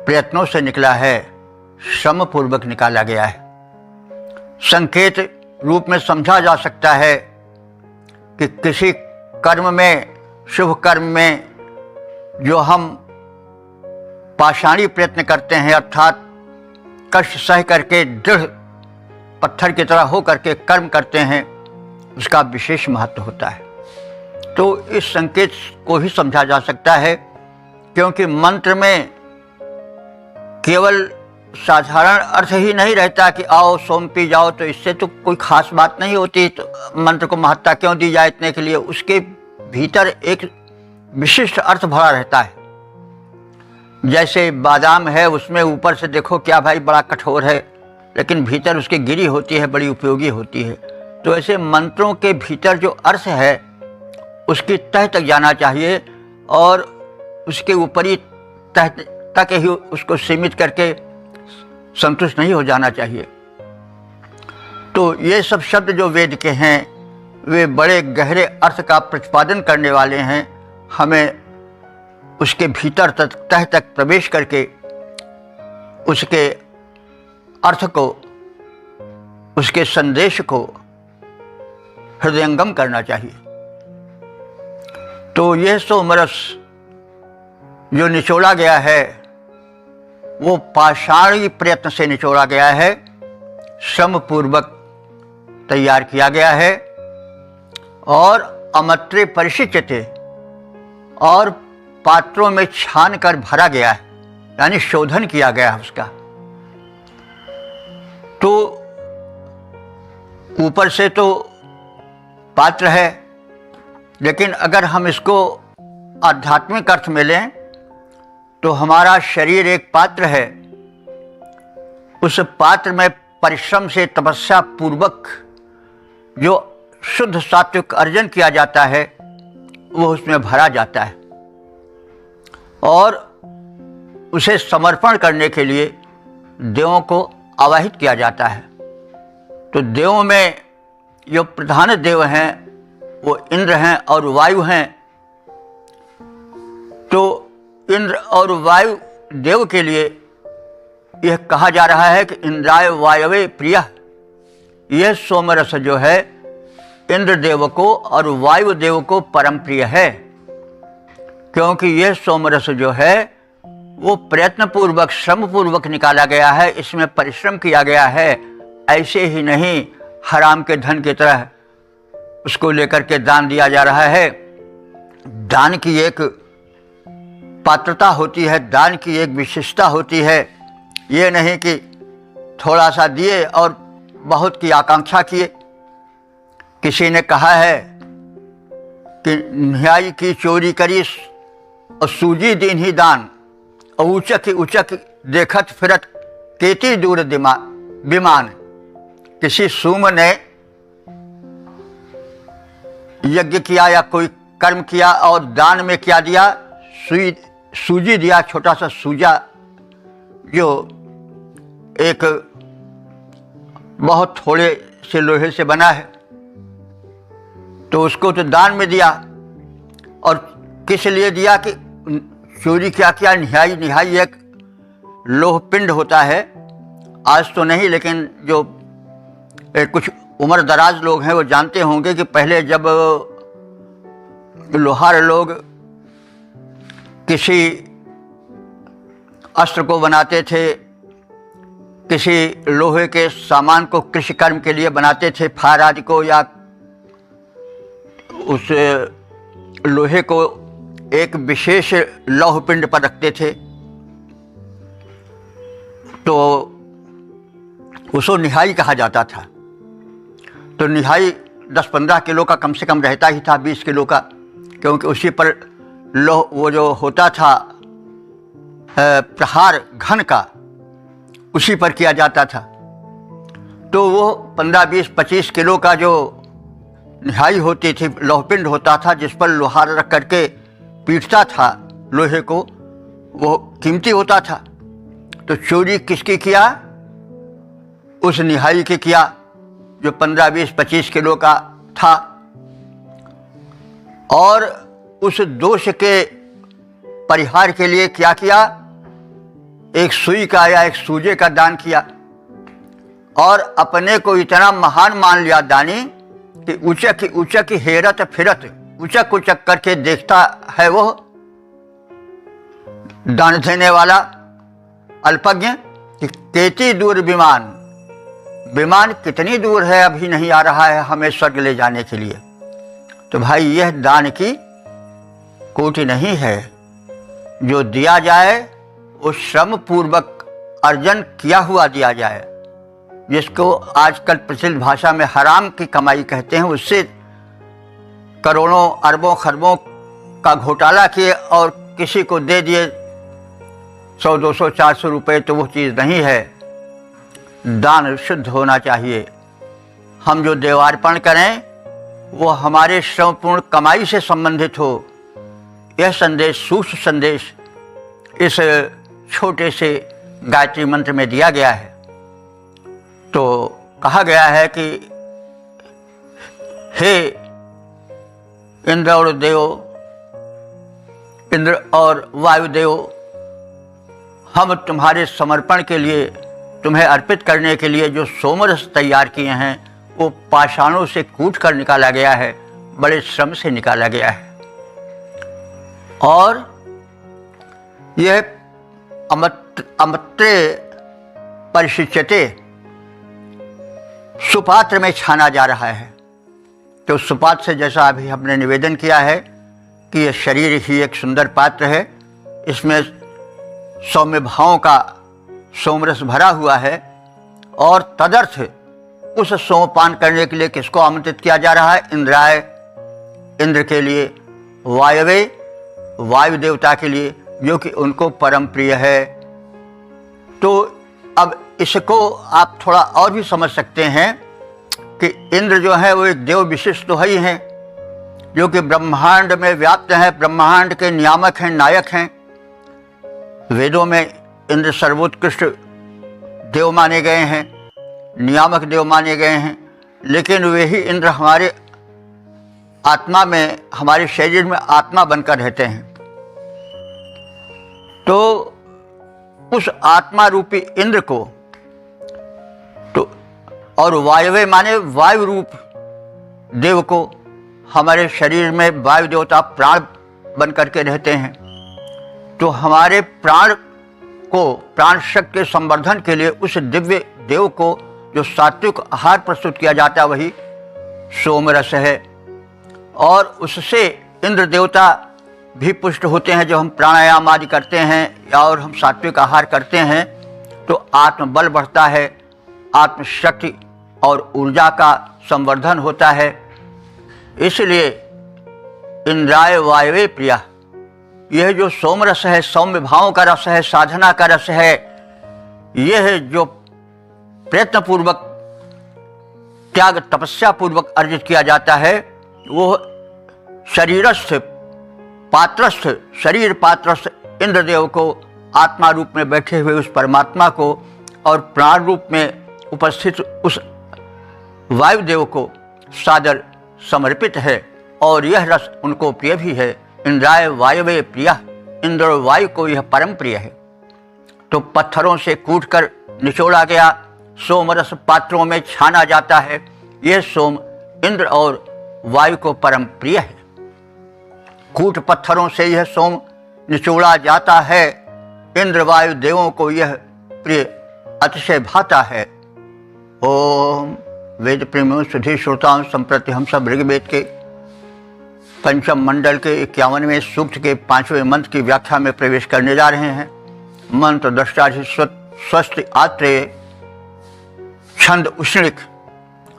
प्रयत्नों से निकला है, श्रम पूर्वक निकाला गया है। संकेत रूप में समझा जा सकता है कि किसी कर्म में, शुभ कर्म में जो हम पाषाणी प्रयत्न करते हैं, अर्थात कष्ट सह करके दृढ़ पत्थर की तरह हो करके कर्म करते हैं, उसका विशेष महत्व होता है। तो इस संकेत को ही समझा जा सकता है, क्योंकि मंत्र में केवल साधारण अर्थ ही नहीं रहता कि आओ सोम पी जाओ, तो इससे तो कोई खास बात नहीं होती। तो मंत्र को महत्ता क्यों दी जाए इतने के लिए? उसके भीतर एक विशिष्ट अर्थ भरा रहता है। जैसे बादाम है, उसमें ऊपर से देखो क्या भाई बड़ा कठोर है, लेकिन भीतर उसकी गिरी होती है, बड़ी उपयोगी होती है। तो ऐसे मंत्रों के भीतर जो अर्थ है उसकी तह तक जाना चाहिए और उसके ऊपरी तह तक ही उसको सीमित करके संतुष्ट नहीं हो जाना चाहिए। तो ये सब शब्द जो वेद के हैं वे बड़े गहरे अर्थ का प्रतिपादन करने वाले हैं। हमें उसके भीतर तक, तह तक प्रवेश करके उसके अर्थ को, उसके संदेश को हृदयंगम करना चाहिए। तो यह सोमरस जो निचोड़ा गया है वो पाषाणी प्रयत्न से निचोड़ा गया है, श्रम पूर्वक तैयार किया गया है और अमत्रे परिशिच्यते, और पात्रों में छान कर भरा गया है, यानी शोधन किया गया है उसका। तो ऊपर से तो पात्र है, लेकिन अगर हम इसको आध्यात्मिक अर्थ में लें तो हमारा शरीर एक पात्र है। उस पात्र में परिश्रम से, तपस्या पूर्वक जो शुद्ध सात्विक अर्जन किया जाता है वो उसमें भरा जाता है और उसे समर्पण करने के लिए देवों को आवाहित किया जाता है। तो देवों में जो प्रधान देव हैं वो इंद्र हैं और वायु हैं। तो इंद्र और वायु देव के लिए यह कहा जा रहा है कि इंद्राय वायवे प्रिय। यह सोमरस जो है इंद्र देव को और वायु देव को परम प्रिय है, क्योंकि यह सोमरस जो है वो प्रयत्न पूर्वक, श्रम पूर्वक निकाला गया है, इसमें परिश्रम किया गया है। ऐसे ही नहीं हराम के धन की तरह उसको लेकर के दान दिया जा रहा है। दान की एक पात्रता होती है, दान की एक विशेषता होती है। ये नहीं कि थोड़ा सा दिए और बहुत की आकांक्षा किए। किसी ने कहा है कि न्याय की चोरी करी और सूजी दीन ही दान, और उचक उचक देखत फिरत केती दूर विमान। किसी सूम ने यज्ञ किया या कोई कर्म किया और दान में क्या दिया? सूजी दिया, छोटा सा सूजा जो एक बहुत थोड़े से लोहे से बना है, तो उसको तो दान में दिया। और किस लिए दिया कि चोरी क्या किया, निहाई एक लोह पिंड होता है, आज तो नहीं लेकिन जो कुछ उम्र दराज लोग हैं वो जानते होंगे कि पहले जब लोहार लोग किसी अस्त्र को बनाते थे, किसी लोहे के सामान को कृषि कर्म के लिए बनाते थे, फार आदि को, या उस लोहे को एक विशेष लौह पिंड पर रखते थे, तो उसको निहाई कहा जाता था। तो निहाई 10-15 किलो का कम से कम रहता ही था, 20 किलो का, क्योंकि उसी पर लोह वो जो होता था प्रहार घन का, उसी पर किया जाता था। तो वो 15-20-25 किलो का जो निहाई होती थी, लोहपिंड होता था जिस पर लोहार रख करके पीटता था लोहे को, वो कीमती होता था। तो चोरी किसकी किया? उस निहाई की किया जो 15-20-25 किलो का था। और उस दोष के परिहार के लिए क्या किया? एक सुई का या एक सूजे का दान किया, और अपने को इतना महान मान लिया दानी कि ऊंचा की हेरत फिरत उचक उचक करके देखता है वो दान देने वाला अल्पज्ञ कि केती दूर विमान कितनी दूर है, अभी नहीं आ रहा है हमें स्वर्ग ले जाने के लिए। तो भाई यह दान की कोटि नहीं है। जो दिया जाए वो श्रम पूर्वक अर्जन किया हुआ दिया जाए, जिसको आजकल प्रचलित भाषा में हराम की कमाई कहते हैं। उससे करोड़ों अरबों खरबों का घोटाला किए और किसी को दे दिए 100, 200, 400 रुपये, तो वो चीज़ नहीं है। दान शुद्ध होना चाहिए। हम जो देवार्पण करें वो हमारे श्रमपूर्ण कमाई से संबंधित हो। यह संदेश, सूक्ष्म संदेश इस छोटे से गायत्री मंत्र में दिया गया है। तो कहा गया है कि हे इंद्र और वायुदेव, हम तुम्हारे समर्पण के लिए, तुम्हें अर्पित करने के लिए जो सोमरस तैयार किए हैं वो पाषाणों से कूट कर निकाला गया है, बड़े श्रम से निकाला गया है। और यह अमत्रे परिशिच्यते सुपात्र में छाना जा रहा है। तो सुपात्र से, जैसा अभी हमने निवेदन किया है कि यह शरीर ही एक सुंदर पात्र है, इसमें सौम्य भावों का सोमरस भरा हुआ है, और तदर्थ उस सोमपान करने के लिए किसको आमंत्रित किया जा रहा है? इंद्राय, इंद्र के लिए, वायवे, वायु देवता के लिए, जो कि उनको परम प्रिय है। तो अब इसको आप थोड़ा और भी समझ सकते हैं कि इंद्र जो है वो एक देव विशिष्ट तो है ही हैं, जो कि ब्रह्मांड में व्याप्त हैं, ब्रह्मांड के नियामक हैं, नायक हैं। वेदों में इंद्र सर्वोत्कृष्ट देव माने गए हैं, नियामक देव माने गए हैं। लेकिन वे ही इंद्र हमारे आत्मा में, हमारे शरीर में आत्मा बनकर रहते हैं। तो उस आत्मा रूपी इंद्र को, तो और वायवे माने वायु रूप देव को, हमारे शरीर में वायु देवता प्राण बन करके रहते हैं। तो हमारे प्राण को, प्राण शक्ति के संवर्धन के लिए उस दिव्य देव को जो सात्विक आहार प्रस्तुत किया जाता है वही सोमरस है। और उससे इंद्र देवता भी पुष्ट होते हैं। जब हम प्राणायाम आदि करते हैं और हम सात्विक आहार करते हैं तो आत्मबल बढ़ता है, आत्मशक्ति और ऊर्जा का संवर्धन होता है। इसलिए इंद्राय वायवे प्रिया, यह जो सोमरस है, सौम्य भावों का रस है, साधना का रस है, यह जो प्रयत्न पूर्वक, त्याग तपस्या पूर्वक अर्जित किया जाता है, वो शरीरस्थ पात्रस्थ, शरीर पात्रस्थ इंद्रदेव को, आत्मा रूप में बैठे हुए उस परमात्मा को और प्राण रूप में उपस्थित उस वायुदेव को सादर समर्पित है और यह रस उनको प्रिय भी है। इंद्राय वायवे प्रिय, इंद्र और वायु को यह परम प्रिय है। तो पत्थरों से कूटकर निचोड़ा गया सोमरस पात्रों में छाना जाता है। यह सोम इंद्र और वायु को परम प्रिय है। कूट पत्थरों से यह सोम निचोड़ा जाता है। इंद्र वायु देवों को यह प्रिय अतिशय भाता है। ओम वेद प्रेमियों सुधी श्रोताओं, संप्रति हम सब ऋग्वेद के पंचम मंडल के 51वें सूक्त के 5वें मंत्र की व्याख्या में प्रवेश करने जा रहे हैं। मंत्र दृष्टाधि स्वस्ति आत्रेय, छंद उष्णिक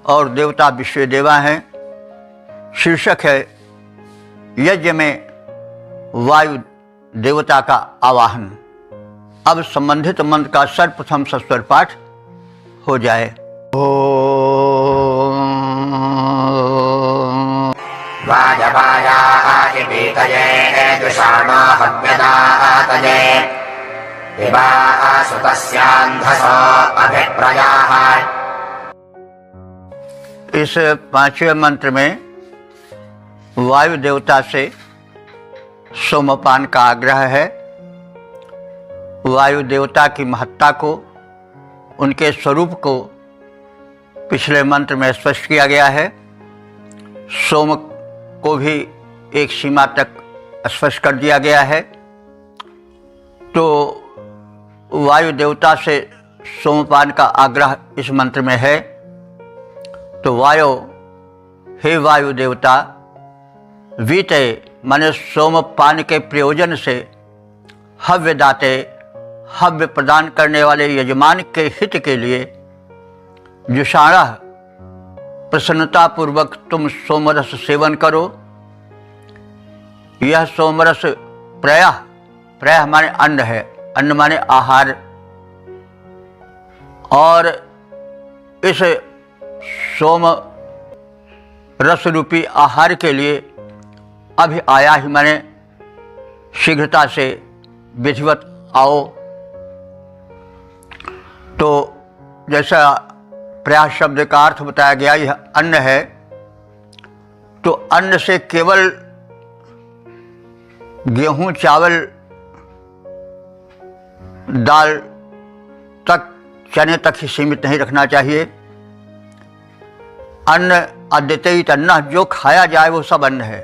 और देवता विश्वदेवा हैं। शीर्षक है यज्ञ में वायु देवता का आवाहन। अब संबंधित मंत्र का सर्वप्रथम सस्वर पाठ हो जाए। वाजवायाय पीतये दुषाणो हव्यदातये दिवा सुतस्यान्धसो अभिप्रयाः। इस 5वें मंत्र में वायु देवता से सोमपान का आग्रह है। वायु देवता की महत्ता को, उनके स्वरूप को पिछले मंत्र में स्पष्ट किया गया है। सोम को भी एक सीमा तक स्पष्ट कर दिया गया है। तो वायु देवता से सोमपान का आग्रह इस मंत्र में है। तो वायु, हे वायु देवता, वीते माने सोमपान के प्रयोजन से हव्य दाते, हव्य प्रदान करने वाले यजमान के हित के लिए जुषाणा प्रसन्नता पूर्वक तुम सोमरस सेवन करो। यह सोमरस प्रयः, प्रयः माने अन्न है, अन्न माने आहार, और इस सोम रस रूपी आहार के लिए अभी आया ही माने शीघ्रता से विधिवत आओ। तो जैसा प्रयास शब्द का अर्थ बताया गया, यह अन्न है। तो अन्न से केवल गेहूं, चावल, दाल तक, चने तक ही सीमित नहीं रखना चाहिए। अन्न अद्वितीय अन्न, जो खाया जाए वो सब अन्न है।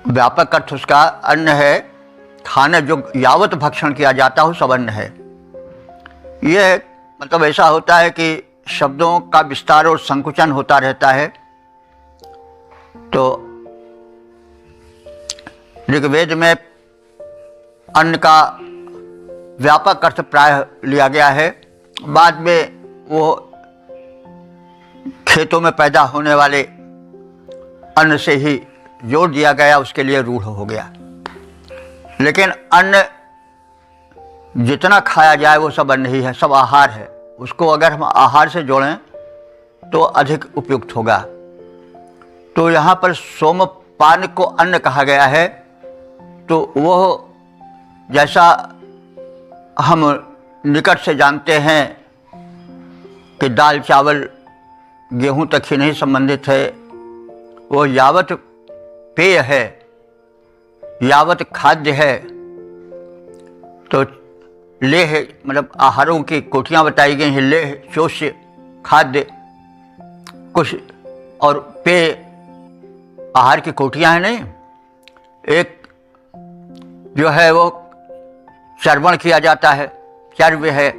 व्यापक अर्थ उसका अन्न है, खाना जो यावत भक्षण किया जाता हो सब अन्न है। यह मतलब ऐसा होता है कि शब्दों का विस्तार और संकुचन होता रहता है। तो ऋग्वेद में अन्न का व्यापक अर्थ प्राय लिया गया है। बाद में वो खेतों में पैदा होने वाले अन्न से ही जोड़ दिया गया, उसके लिए रूढ़ हो गया। लेकिन अन्न जितना खाया जाए वो सब अन्न ही है, सब आहार है। उसको अगर हम आहार से जोड़ें तो अधिक उपयुक्त होगा। तो यहाँ पर सोमपान को अन्न कहा गया है। तो वो जैसा हम निकट से जानते हैं कि दाल चावल गेहूं तक ही नहीं संबंधित है, वो यावत पेय है, यावत खाद्य है। तो लेह मतलब आहारों की कोटियाँ बताई गई हैं, लेह, चोष्य, खाद्य कुछ, और पेय आहार की कोटियाँ हैं। नहीं, एक जो है वो चर्वण किया जाता है, चर्व्य है,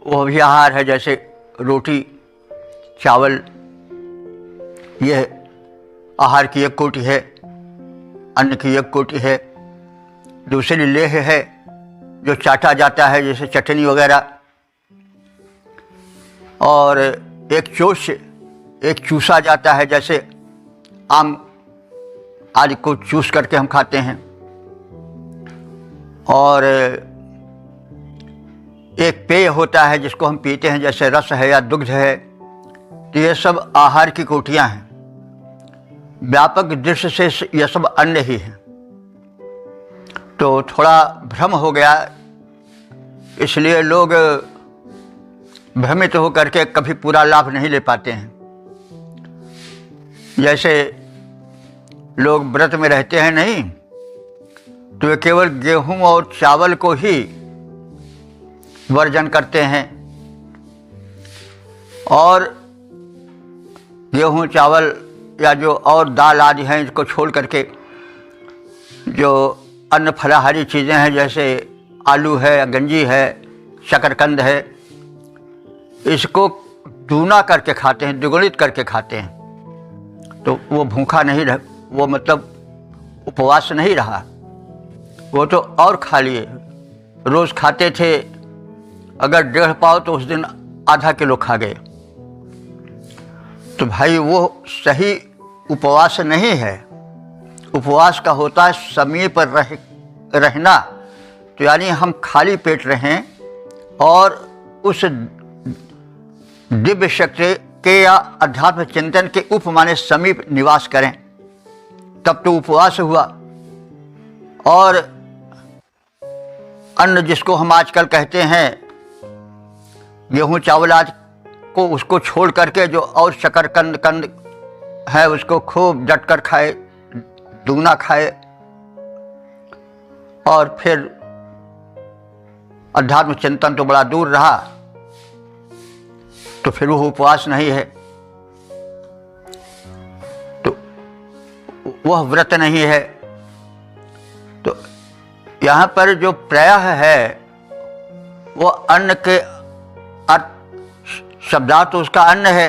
वो भी आहार है। जैसे रोटी, चावल, यह आहार की एक कोटि है, अन्न की एक कोटि है। दूसरी लेह है जो चाटा जाता है, जैसे चटनी वगैरह। और एक चोष्य, एक चूसा जाता है, जैसे आम आदि को चूस करके हम खाते हैं। और एक पेय होता है जिसको हम पीते हैं, जैसे रस है या दुग्ध है। तो ये सब आहार की कोटियाँ हैं। व्यापक दृष्टि से यह सब अन्न ही है। तो थोड़ा भ्रम हो गया इसलिए लोग भ्रमित होकर के कभी पूरा लाभ नहीं ले पाते हैं। जैसे लोग व्रत में रहते हैं नहीं, तो वे केवल गेहूं और चावल को ही वर्जन करते हैं, और गेहूं चावल या जो और दाल आदि हैं इसको छोड़ करके जो अन्य फलाहारी चीज़ें हैं जैसे आलू है, गंजी है, शकरकंद है, इसको दूना करके खाते हैं, द्विगुणित करके खाते हैं। तो वो भूखा नहीं रह, वो मतलब उपवास नहीं रहा, वो तो और खा लिए। रोज़ खाते थे, अगर 1.5 पाव तो उस दिन आधा किलो खा गए। तो भाई वो सही उपवास नहीं है। उपवास का होता है समय पर रहना, तो यानी हम खाली पेट रहें और उस दिव्य शक्ति के या अध्यात्म चिंतन के उपमाने समीप निवास करें, तब तो उपवास हुआ। और अन्न जिसको हम आजकल कहते हैं गेहूं चावल आज को, उसको छोड़ करके जो और शकरकंद है उसको खूब डटकर खाए, दूना खाए, और फिर अध्यात्म चिंतन तो बड़ा दूर रहा, तो फिर वो उपवास नहीं है, तो वह व्रत नहीं है। तो यहाँ पर जो प्रयाह है वो अन्न के अर्थ शब्दार्थ तो उसका अन्न है,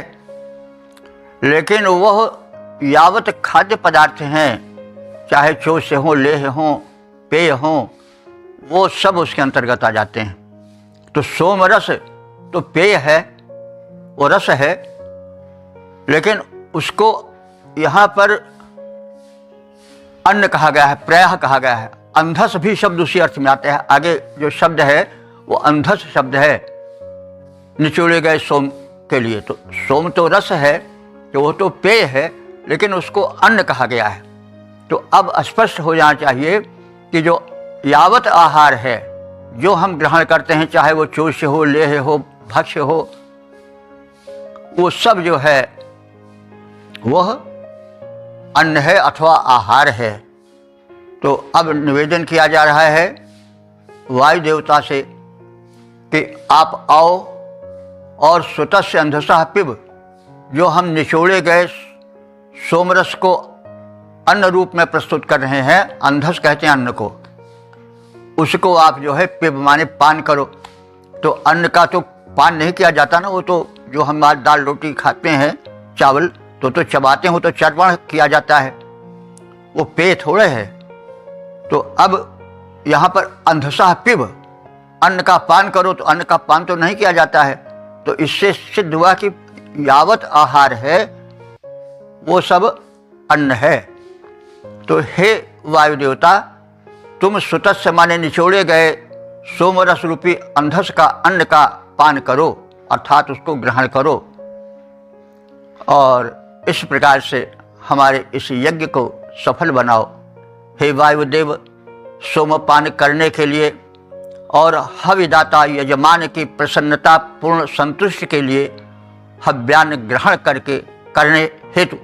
लेकिन वह यावत खाद्य पदार्थ हैं, चाहे चोष हो, लेह हो, पेय हो, वो सब उसके अंतर्गत आ जाते हैं। तो सोम रस तो पेय है, वो रस है, लेकिन उसको यहाँ पर अन्न कहा गया है, प्रयाह कहा गया है। अंधस भी शब्द उसी अर्थ में आते हैं। आगे जो शब्द है वो अंधस शब्द है, निचोड़े गए सोम के लिए। तो सोम तो रस है, तो वो तो पेय है, लेकिन उसको अन्न कहा गया है। तो अब स्पष्ट हो जाना चाहिए कि जो यावत आहार है जो हम ग्रहण करते हैं, चाहे वो चोष्य हो, लेह हो, भक्ष्य हो, वो सब जो है वह अन्न है अथवा आहार है। तो अब निवेदन किया जा रहा है वायु देवता से कि आप आओ और स्वतः अंधसः पिब, जो हम निचोड़े गए सोमरस को अन्न रूप में प्रस्तुत कर रहे हैं, अंधस कहते हैं अन्न को, उसको आप जो है पिब माने पान करो। तो अन्न का तो पान नहीं किया जाता ना, वो तो जो हम आज दाल रोटी खाते हैं, चावल तो चबाते हो, तो चर्वण किया जाता है, वो पेय थोड़े है। तो अब यहाँ पर अंधसः पिब, अन्न का पान करो, तो अन्न का पान तो नहीं किया जाता है। तो इससे सिद्ध हुआ कि यावत आहार है वो सब अन्न है। तो हे वायु देवता, तुम सुतस्य माने निचोड़े गए सोमरस रूपी अंधस का अन्न का पान करो, अर्थात उसको ग्रहण करो, और इस प्रकार से हमारे इस यज्ञ को सफल बनाओ। हे वायुदेव, सोमपान करने के लिए और हविदाता यजमान की प्रसन्नता पूर्ण संतुष्टि के लिए हव्यान्न ग्रहण करने हेतु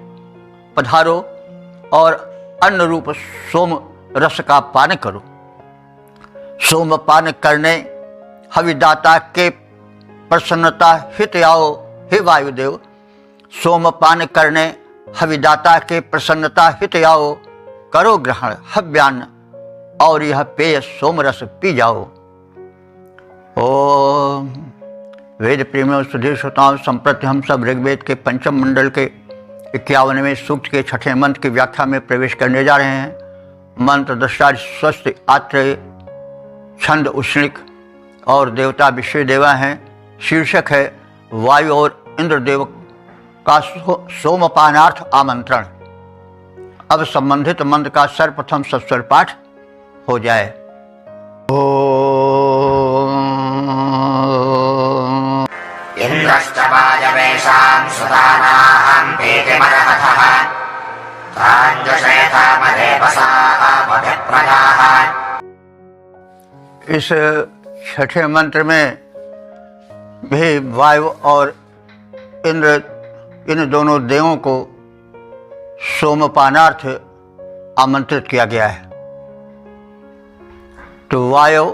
पधारो और अन्न रूप सोम रस का पान करो। सोमपान करने हविदाता के प्रसन्नता हित आओ। हे वायुदेव, सोमपान करने हविदाता के प्रसन्नता हित आओ, करो ग्रहण हव्यान्न और यह पेय सोमरस पी जाओ। ओम। वेद प्रेमियों सुधीर श्रोताओं, संप्रति हम सब ऋग्वेद के पंचम मंडल के 51वें सूक्त के 6ठे मंत्र की व्याख्या में प्रवेश करने जा रहे हैं। मंत्र दृष्टा स्वस्थ आत्रेय, छंद उष्णिक और देवता विश्व देवा हैं। शीर्षक है वायु और इंद्रदेव का सोमपानार्थ आमंत्रण। अब संबंधित मंत्र का सर्वप्रथम सस्वर पाठ हो जाए। इंद्रश्च वायवेषां सुतानां प्रीतिमर्हतः ताञ्जुषेथामदेवसा अभिप्रजाः। इस छठे मंत्र में भी वायु और इंद्र, इन दोनों देवों को सोमपानार्थ आमंत्रित किया गया है। तो वायु,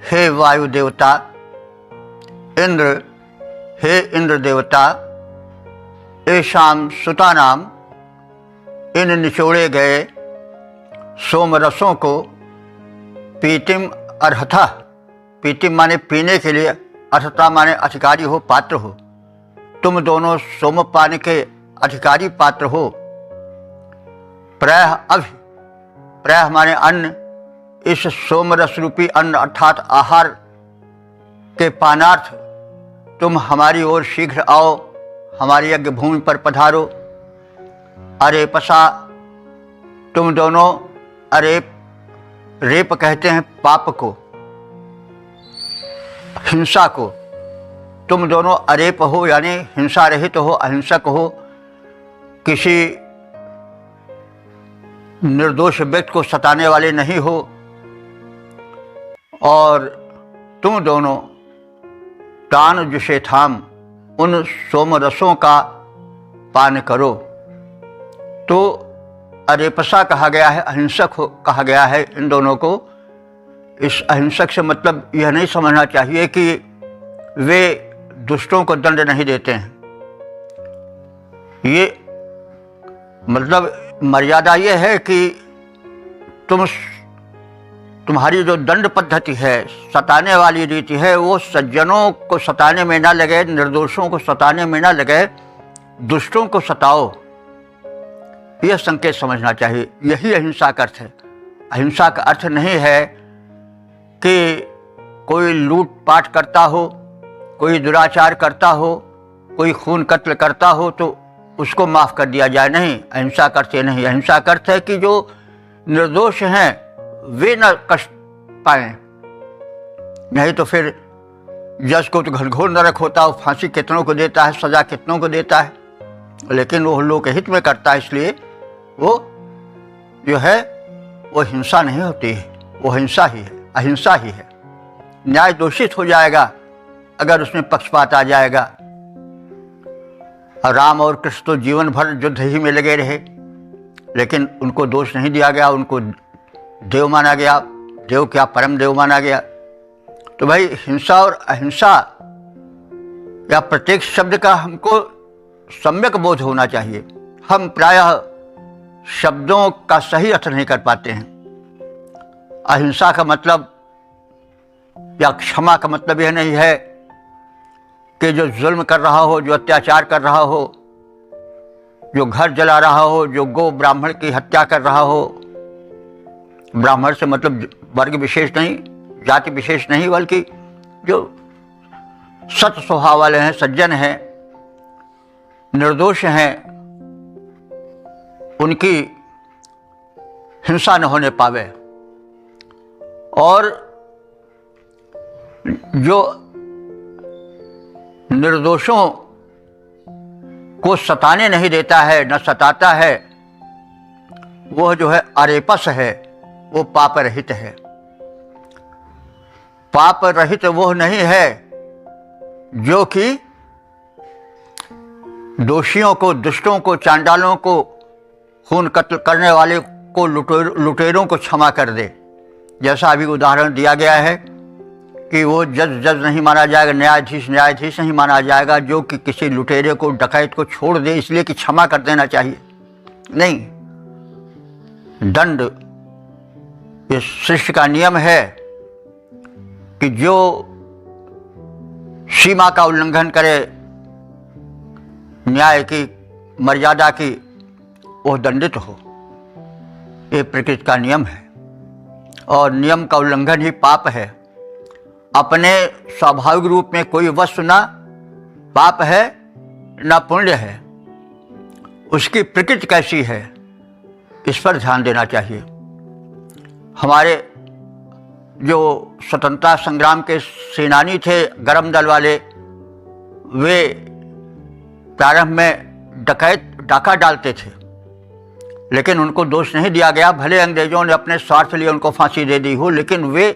हे वायु देवता, इंद्र, हे इंद्र देवता, ऐशाम सुतानाम, इन निचोड़े गए सोमरसों को पीतिम अर्हता, पीतिम माने पीने के लिए, अर्हता माने अधिकारी हो, पात्र हो, तुम दोनों सोमपान के अधिकारी पात्र हो। प्रयः अभि, प्रयः माने अन्न, इस सोमरस रूपी अन्न अर्थात आहार के पानार्थ तुम हमारी ओर शीघ्र आओ, हमारी यज्ञ भूमि पर पधारो। अरेपसा, तुम दोनों, अरेप, रेप कहते हैं पाप को, हिंसा को, तुम दोनों अरेप हो यानी हिंसा रहित हो, अहिंसक हो, किसी निर्दोष व्यक्ति को सताने वाले नहीं हो, और तुम दोनों तान जुषे थाम, उन सोमरसों का पान करो। तो अरेपसा कहा गया है, अहिंसक कहा गया है इन दोनों को। इस अहिंसक से मतलब यह नहीं समझना चाहिए कि वे दुष्टों को दंड नहीं देते हैं। ये मतलब मर्यादा ये है कि तुम्हारी जो दंड पद्धति है, सताने वाली रीति है, वो सज्जनों को सताने में ना लगे, निर्दोषों को सताने में ना लगे, दुष्टों को सताओ, यह संकेत समझना चाहिए। यही अहिंसा का अर्थ है। अहिंसा का अर्थ नहीं है कि कोई लूटपाट करता हो, कोई दुराचार करता हो, कोई खून कत्ल करता हो तो उसको माफ़ कर दिया जाए, नहीं, अहिंसा का अर्थ नहीं। अहिंसा का अर्थ है कि जो निर्दोष हैं वे न कष्ट पाएं, नहीं तो फिर जज को तो घनघोर नरक होता है, फांसी कितनों को देता है, सजा कितनों को देता है, लेकिन वो लोक हित में करता है, इसलिए वो जो है वो हिंसा नहीं होती है, वो हिंसा ही है, अहिंसा ही है। न्याय दूषित हो जाएगा अगर उसमें पक्षपात आ जाएगा। राम और कृष्ण तो जीवन भर युद्ध ही में लगे रहे, लेकिन उनको दोष नहीं दिया गया, उनको देव माना गया, देव क्या परम देव माना गया। तो भाई हिंसा और अहिंसा या प्रत्येक शब्द का हमको सम्यक बोध होना चाहिए। हम प्रायः शब्दों का सही अर्थ नहीं कर पाते हैं। अहिंसा का मतलब या क्षमा का मतलब यह नहीं है कि जो जुल्म कर रहा हो, जो अत्याचार कर रहा हो, जो घर जला रहा हो, जो गो ब्राह्मण की हत्या कर रहा हो, ब्राह्मण से मतलब वर्ग विशेष नहीं, जाति विशेष नहीं, बल्कि जो सत स्वभाव वाले हैं, सज्जन हैं, निर्दोष हैं, उनकी हिंसा न होने पावे। और जो निर्दोषों को सताने नहीं देता है, न सताता है, वह जो है अरेपस है, वो पाप रहित है। पाप रहित वह नहीं है जो कि दोषियों को, दुष्टों को, चांडालों को, खून कत्ल करने वाले को, लुटेरों को क्षमा कर दे। जैसा अभी उदाहरण दिया गया है कि वो जज नहीं माना जाएगा, न्यायाधीश नहीं माना जाएगा जो कि किसी लुटेरे को, डकैत को छोड़ दे इसलिए कि क्षमा कर देना चाहिए। नहीं, दंड, ये सृष्टि का नियम है कि जो सीमा का उल्लंघन करे न्याय की, मर्यादा की, वह दंडित हो। ये प्रकृति का नियम है और नियम का उल्लंघन ही पाप है। अपने स्वाभाविक रूप में कोई वस्तु ना पाप है ना पुण्य है, उसकी प्रकृति कैसी है इस पर ध्यान देना चाहिए। हमारे जो स्वतंत्रता संग्राम के सेनानी थे, गरम दल वाले, वे प्रारंभ में डाका डालते थे, लेकिन उनको दोष नहीं दिया गया। भले अंग्रेजों ने अपने स्वार्थ लिए उनको फांसी दे दी हो, लेकिन वे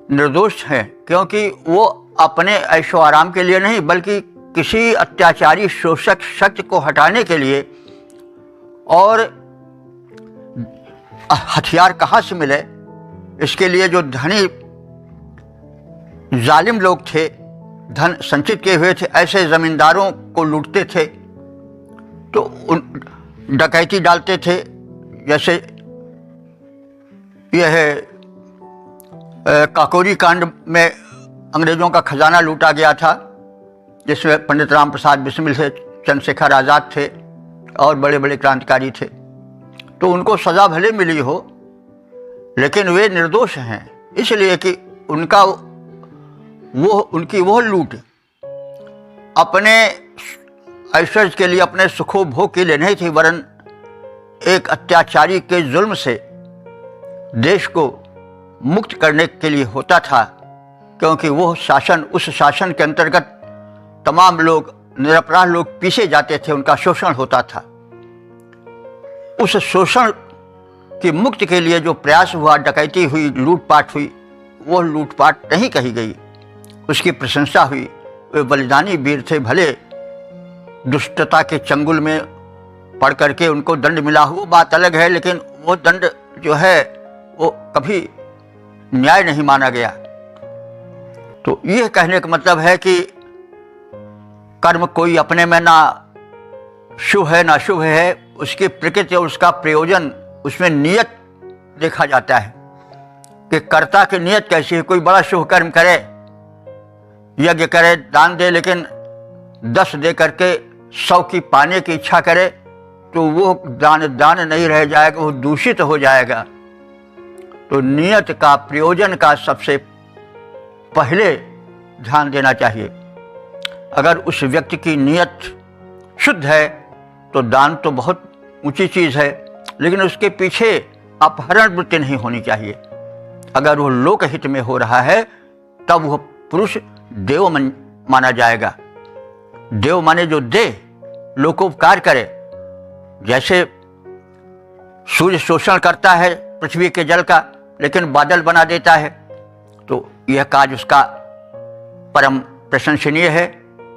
निर्दोष हैं, क्योंकि वो अपने ऐशो आराम के लिए नहीं बल्कि किसी अत्याचारी शोषक शक्ति को हटाने के लिए, और हथियार कहाँ से मिले इसके लिए जो धनी जालिम लोग थे, धन संचित किए हुए थे, ऐसे जमींदारों को लूटते थे, तो उन डकैती डालते थे। जैसे यह काकोरी कांड में अंग्रेज़ों का खजाना लूटा गया था, जिसमें पंडित राम प्रसाद बिस्मिल थे, चंद्रशेखर आज़ाद थे और बड़े बड़े क्रांतिकारी थे। तो उनको सज़ा भले मिली हो, लेकिन वे निर्दोष हैं, इसलिए कि उनकी वो लूट अपने ऐश्वर्य के लिए, अपने सुखोभोग के लिए नहीं थी, वरन एक अत्याचारी के जुल्म से देश को मुक्त करने के लिए होता था, क्योंकि वो शासन, उस शासन के अंतर्गत तमाम लोग, निरपराध लोग पीछे जाते थे, उनका शोषण होता था। उस शोषण की मुक्ति के लिए जो प्रयास हुआ, डकैती हुई, लूटपाट हुई, वो लूटपाट नहीं कही गई, उसकी प्रशंसा हुई। वे बलिदानी वीर थे, भले दुष्टता के चंगुल में पड़ करके उनको दंड मिला हो, बात अलग है, लेकिन वो दंड जो है वो कभी न्याय नहीं माना गया। तो यह कहने का मतलब है कि कर्म कोई अपने में ना शुभ है ना शुभ है, उसकी प्रकृति और उसका प्रयोजन, उसमें नियत देखा जाता है कि कर्ता की नियत कैसी है। कोई बड़ा शुभ कर्म करे, यज्ञ करे, दान दे, लेकिन 10 दे करके 100 की पाने की इच्छा करे, तो वो दान नहीं रह जाएगा, वो दूषित हो जाएगा। तो नियत का, प्रयोजन का सबसे पहले ध्यान देना चाहिए। अगर उस व्यक्ति की नियत शुद्ध है तो दान तो बहुत ऊंची चीज़ है, लेकिन उसके पीछे अपहरण वृत्ति नहीं होनी चाहिए। अगर वो लोकहित में हो रहा है तब वह पुरुष देव माना जाएगा। देव माने जो दे, लोकोपकार करे। जैसे सूर्य शोषण करता है पृथ्वी के जल का, लेकिन बादल बना देता है, तो यह कार्य उसका परम प्रशंसनीय है।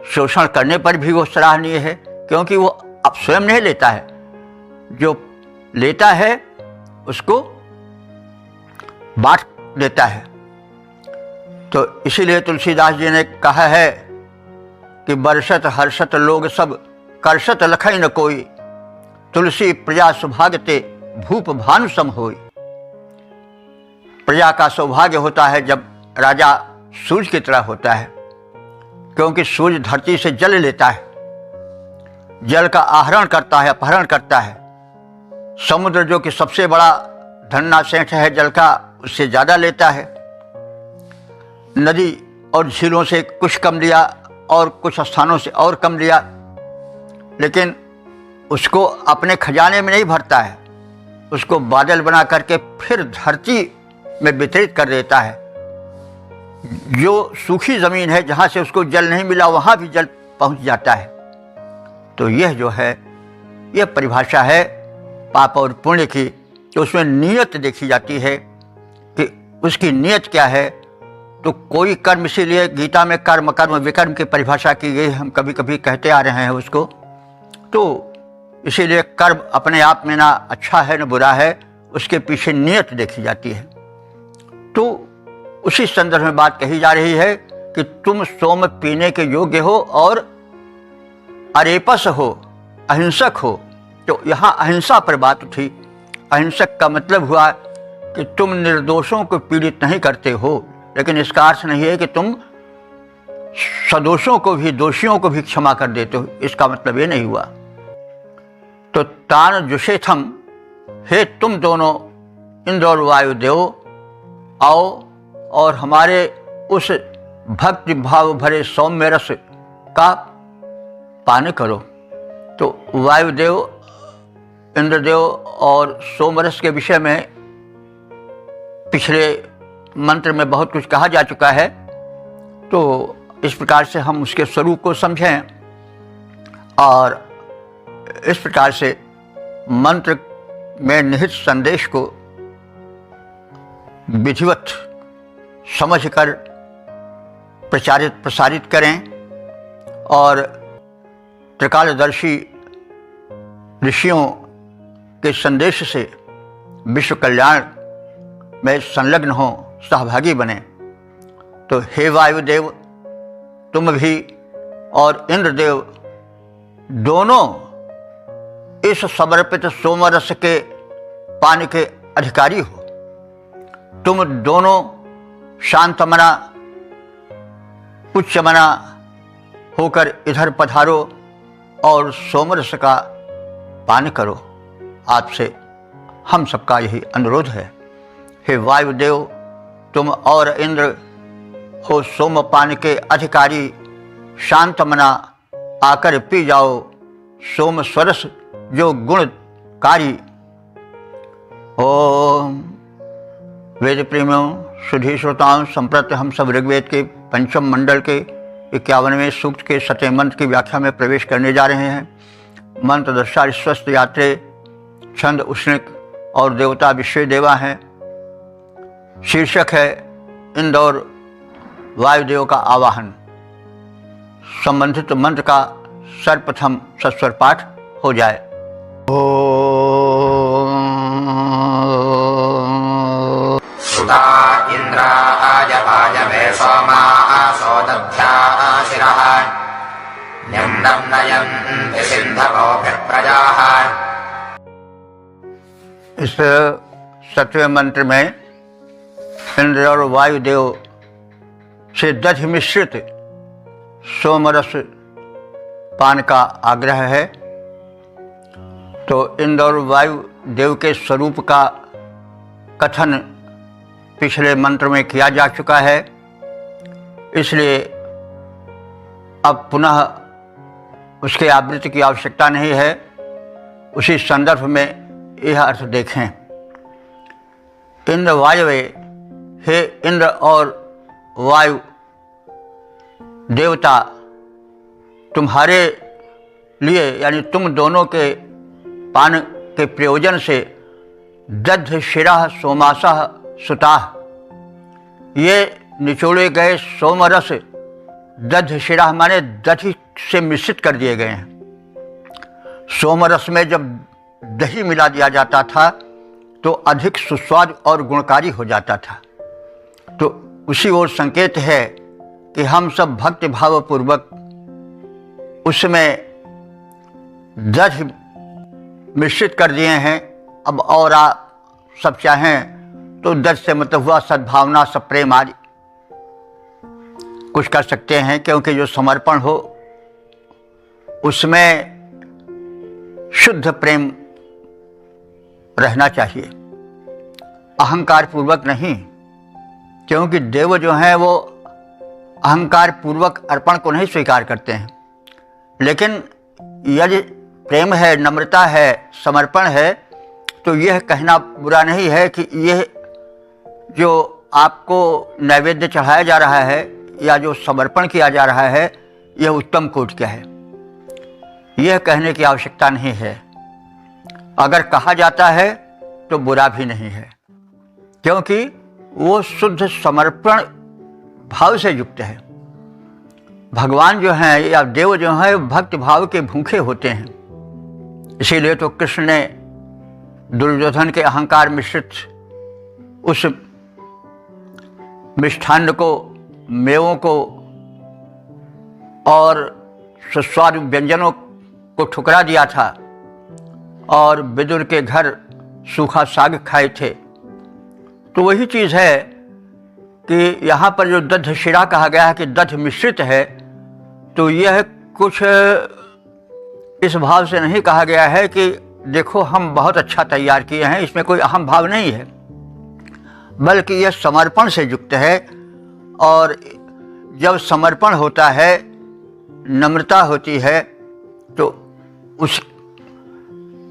शोषण करने पर भी वो सराहनीय है, क्योंकि वो अब स्वयं नहीं लेता है, जो लेता है उसको बांट देता है। तो इसीलिए तुलसीदास जी ने कहा है कि बरसत हर्षत लोग सब, करसत लखई न कोई, तुलसी प्रजा सौभाग्यते भूप भानु सम होई। प्रजा का सौभाग्य होता है जब राजा सूर्य की तरह होता है, क्योंकि सूर्य धरती से जल लेता है, जल का आहरण करता है, अपहरण करता है। समुद्र जो कि सबसे बड़ा धन्ना सेठ है जल का, उससे ज़्यादा लेता है। नदी और झीलों से कुछ कम लिया और कुछ स्थानों से और कम लिया, लेकिन उसको अपने खजाने में नहीं भरता है, उसको बादल बना करके फिर धरती में वितरित कर देता है। जो सूखी ज़मीन है, जहाँ से उसको जल नहीं मिला, वहाँ भी जल पहुँच जाता है। तो यह जो है, यह परिभाषा है पाप और पुण्य की। तो उसमें नियत देखी जाती है कि उसकी नियत क्या है। तो कोई कर्म, इसीलिए गीता में कर्म, कर्म, विकर्म की परिभाषा की गई, हम कभी कभी कहते आ रहे हैं उसको। तो इसीलिए कर्म अपने आप में ना अच्छा है न बुरा है, उसके पीछे नियत देखी जाती है। तो उसी संदर्भ में बात कही जा रही है कि तुम सोम पीने के योग्य हो और अरेपस हो, अहिंसक हो। तो यहाँ अहिंसा पर बात उठी। अहिंसक का मतलब हुआ कि तुम निर्दोषों को पीड़ित नहीं करते हो, लेकिन इसका अर्थ नहीं है कि तुम सदोषों को भी, दोषियों को भी क्षमा कर देते हो, इसका मतलब ये नहीं हुआ। तो तान जुषेथम, हे तुम दोनों इंद्र और वायुदेव, आओ और हमारे उस भक्ति भाव भरे सौम्य रस का पान करो। तो वायुदेव, इंद्रदेव और सोमरस के विषय में पिछले मंत्र में बहुत कुछ कहा जा चुका है। तो इस प्रकार से हम उसके स्वरूप को समझें और इस प्रकार से मंत्र में निहित संदेश को विधिवत समझकर प्रसारित करें और त्रिकालदर्शी ऋषियों के संदेश से विश्व कल्याण में संलग्न हों, सहभागी बने। तो हे वायुदेव, तुम भी और इंद्रदेव दोनों इस समर्पित सोमरस के पान के अधिकारी हो। तुम दोनों शांतमना उच्चमना होकर इधर पधारो और सोमरस का पान करो। आपसे हम सबका यही अनुरोध है। हे वायुदेव, तुम और इंद्र हो सोमपान के अधिकारी, शांतमना आकर पी जाओ सोम स्वरस जो गुणकारी। ओम। वेद प्रेमियों, सुधी श्रोताओं, संप्रति हम सब ऋग्वेद के पंचम मंडल के 51वें सूक्त के 7वें मंत्र की व्याख्या में प्रवेश करने जा रहे हैं। मंत्र दशा स्वस्थ यात्रे, छंद उष्णिक और देवता विश्व देवा हैं। शीर्षक है इंद्र वायुदेव का आवाहन। संबंधित मंत्र का सर्वप्रथम सस्वर पाठ हो जाए। सुता इंद्राय वायवे सोमासो दध्याशिरः निम्नं नयन्ति सिन्धवोऽभिप्रजाः। इस 7वें मंत्र में इंद्र और वायुदेव से दधि मिश्रित सोमरस पान का आग्रह है। तो इंद्र और वायुदेव के स्वरूप का कथन पिछले मंत्र में किया जा चुका है, इसलिए अब पुनः उसके आवृत्ति की आवश्यकता नहीं है। उसी संदर्भ में यह अर्थ देखें। इंद्र वायवे, हे इंद्र और वायु देवता, तुम्हारे लिए यानी तुम दोनों के पान के प्रयोजन से दध शिरा सोमासः सुताः, ये निचोड़े गए सोमरस दध शिरा माने दधि से मिश्रित कर दिए गए हैं। सोमरस में जब दही मिला दिया जाता था तो अधिक सुस्वाद और गुणकारी हो जाता था। तो उसी ओर संकेत है कि हम सब भक्ति भाव पूर्वक उसमें दधि मिश्रित कर दिए हैं। अब और आप सब चाहें तो दध से मतलब हुआ सद्भावना, सब प्रेम आदि कुछ कर सकते हैं, क्योंकि जो समर्पण हो उसमें शुद्ध प्रेम रहना चाहिए, अहंकार पूर्वक नहीं। क्योंकि देव जो हैं वो अहंकार पूर्वक अर्पण को नहीं स्वीकार करते हैं। लेकिन यदि प्रेम है, नम्रता है, समर्पण है, तो यह कहना बुरा नहीं है कि यह जो आपको नैवेद्य चढ़ाया जा रहा है या जो समर्पण किया जा रहा है यह उत्तम कोटि का है। यह कहने की आवश्यकता नहीं है। अगर कहा जाता है तो बुरा भी नहीं है, क्योंकि वो शुद्ध समर्पण भाव से युक्त है। भगवान जो हैं या देव जो हैं भक्ति भाव के भूखे होते हैं। इसीलिए तो कृष्ण ने दुर्योधन के अहंकार मिश्रित उस मिष्ठान्न को, मेवों को और सुस्वादु व्यंजनों को ठुकरा दिया था और विदुर के घर सूखा साग खाए थे। तो वही चीज़ है कि यहाँ पर जो दध शिरा कहा गया है कि दध मिश्रित है, तो यह कुछ इस भाव से नहीं कहा गया है कि देखो हम बहुत अच्छा तैयार किए हैं, इसमें कोई अहम भाव नहीं है, बल्कि यह समर्पण से युक्त है। और जब समर्पण होता है, नम्रता होती है, तो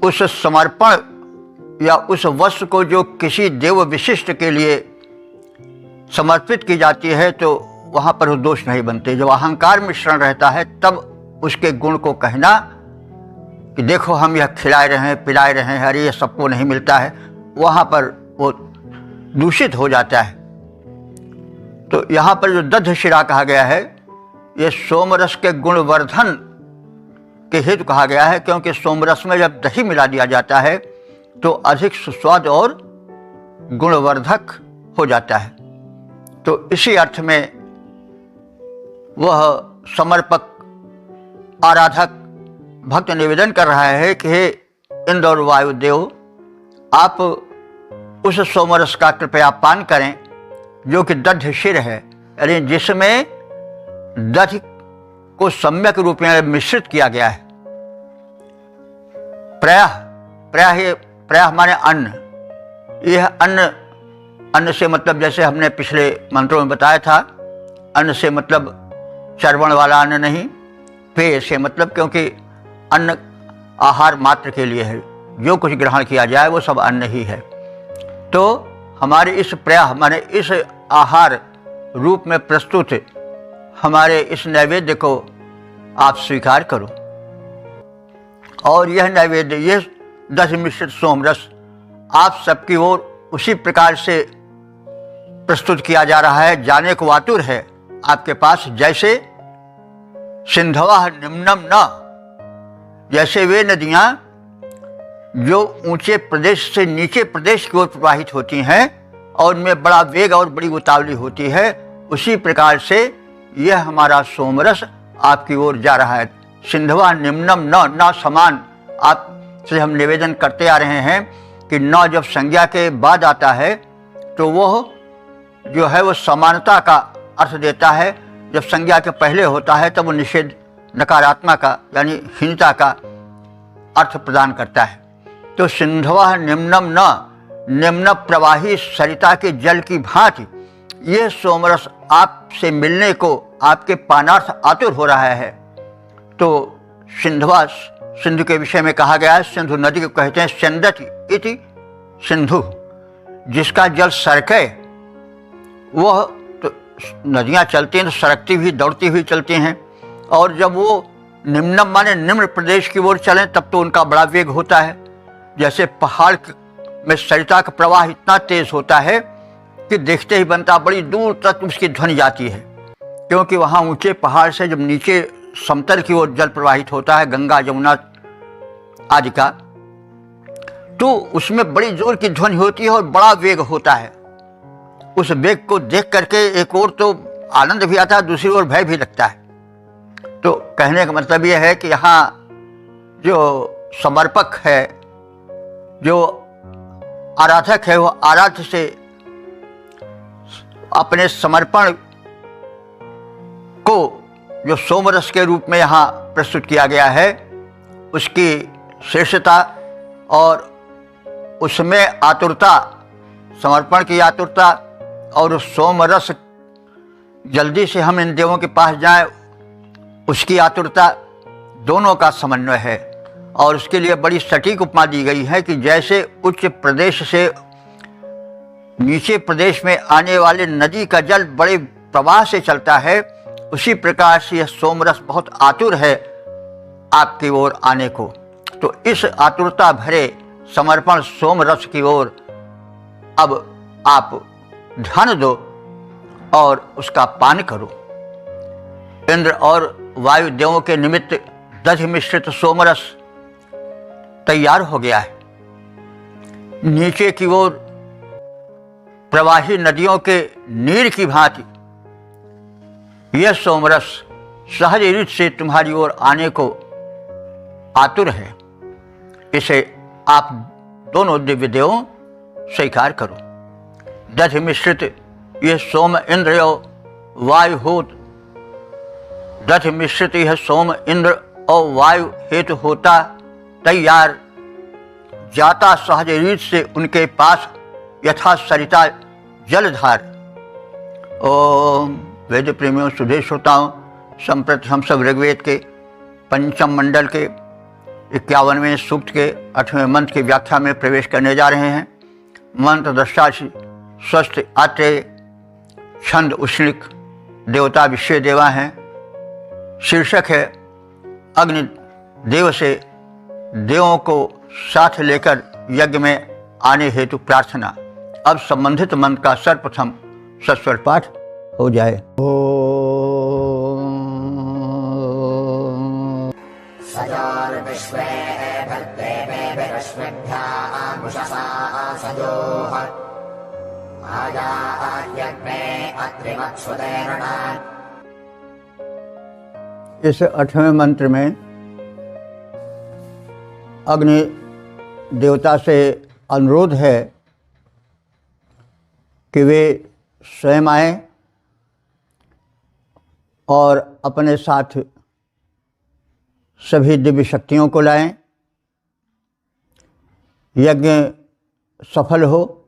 उस समर्पण या उस वस्तु को जो किसी देव विशिष्ट के लिए समर्पित की जाती है तो वहाँ पर दोष नहीं बनते। जब अहंकार मिश्रण रहता है तब उसके गुण को कहना कि देखो हम यह खिलाए रहे हैं, पिलाए रहे हैं, अरे ये सबको नहीं मिलता है, वहाँ पर वो दूषित हो जाता है। तो यहाँ पर जो दध शिरा कहा गया है, ये सोमरस के गुणवर्धन के हेतु कहा गया है, क्योंकि सोमरस में जब दही मिला दिया जाता है तो अधिक सुस्वाद और गुणवर्धक हो जाता है। तो इसी अर्थ में वह समर्पक आराधक भक्त निवेदन कर रहा है कि हे इंद्र और वायुदेव, आप उस सोमरस का कृपया पान करें जो कि दध शिर है, यानी जिसमें दधि को सम्यक रूप में मिश्रित किया गया है। प्रयाह माने अन्न। यह अन्न से मतलब, जैसे हमने पिछले मंत्रों में बताया था, अन्न से मतलब चर्वण वाला अन्न नहीं, पेय से मतलब, क्योंकि अन्न आहार मात्र के लिए है, जो कुछ ग्रहण किया जाए वो सब अन्न ही है। तो हमारे इस प्रयाह माने इस आहार रूप में प्रस्तुत हमारे इस नैवेद्य को आप स्वीकार करो। और यह नैवेद्य, यह दध मिश्रित सोमरस आप सबकी ओर उसी प्रकार से प्रस्तुत किया जा रहा है, जाने को आतुर है आपके पास, जैसे सिंधवा निम्नम न, जैसे वे नदियां जो ऊंचे प्रदेश से नीचे प्रदेश की ओर प्रवाहित होती हैं और उनमें बड़ा वेग और बड़ी उतावली होती है, उसी प्रकार से यह हमारा सोमरस आपकी ओर जा रहा है। सिंधवा निम्नम न समान आपसे हम निवेदन करते आ रहे हैं कि न जब संज्ञा के बाद आता है तो वह जो है वो समानता का अर्थ देता है, जब संज्ञा के पहले होता है तब वो निषेध, नकारात्मक का यानी हीनता का अर्थ प्रदान करता है। तो सिंधवा निम्नम न, निम्न प्रवाही सरिता के जल की भांति यह सोमरस आपसे मिलने को आपके पानार्थ आतुर हो रहा है। तो सिंधवा, सिंधु के विषय में कहा गया है, सिंधु नदी को कहते हैं सिंदति इति सिंधु, जिसका जल सरके। वह तो नदियाँ चलती हैं तो सरकती हुई दौड़ती हुई चलती हैं, और जब वो निम्नम माने निम्न प्रदेश की ओर चलें तब तो उनका बड़ा वेग होता है। जैसे पहाड़ में सरिता का प्रवाह इतना तेज होता है कि देखते ही बनता बड़ी दूर तक उसकी ध्वनि जाती है, क्योंकि वहाँ ऊंचे पहाड़ से जब नीचे समतल की ओर जल प्रवाहित होता है, गंगा यमुना आदि का, तो उसमें बड़ी जोर की ध्वनि होती है और बड़ा वेग होता है। उस वेग को देख करके एक ओर तो आनंद भी आता है, दूसरी ओर भय भी लगता है। तो कहने का मतलब यह है कि यहाँ जो समर्पक है, जो आराधक है, वो आराध्य से अपने समर्पण को जो सोमरस के रूप में यहाँ प्रस्तुत किया गया है, उसकी श्रेष्ठता और उसमें आतुरता, समर्पण की आतुरता और उस सोमरस जल्दी से हम इन देवों के पास जाएं, उसकी आतुरता, दोनों का समन्वय है। और उसके लिए बड़ी सटीक उपमा दी गई है कि जैसे उच्च प्रदेश से नीचे प्रदेश में आने वाले नदी का जल बड़े प्रवाह से चलता है, उसी प्रकार से यह सोमरस बहुत आतुर है आपकी ओर आने को। तो इस आतुरता भरे समर्पण सोमरस की ओर अब आप ध्यान दो और उसका पान करो। इंद्र और वायु देवों के निमित्त दधि मिश्रित सोमरस तैयार हो गया है। नीचे की ओर प्रवाही नदियों के नीर की भांति यह सोमरस सहज रीत से तुम्हारी ओर आने को आतुर है। इसे आप दोनों दिव्य देवों स्वीकार करो। दधि मिश्रित यह सोम इंद्र और वायु होत, दधि मिश्रित यह सोम इंद्र और वायु हेतु होता तैयार, जाता सहज रीत से उनके पास यथा सरिता जलधार। ओम वेद प्रेमियों, सुधे श्रोताओं, संप्रति हम सब ऋग्वेद के पंचम मंडल के 51वें सूक्त के 8वें मंत्र की व्याख्या में प्रवेश करने जा रहे हैं। मंत्र दृष्टाशी स्वस्थ आत्रेय, छंद उष्णिक, देवता विश्व देवा हैं। शीर्षक है अग्नि देव से देवों को साथ लेकर यज्ञ में आने हेतु प्रार्थना। अब संबंधित मंत्र का सर्वप्रथम सस्वर पाठ। हो जाए। सजोर्विश्वे भर्देवेभिरश्मिभ्यामुषसा सजोः आयाह्यग्ने अत्रिमत्सुदेरणान्। इस 8वें मंत्र में अग्नि देवता से अनुरोध है कि वे स्वयं आएं और अपने साथ सभी दिव्य शक्तियों को लाएं, यज्ञ सफल हो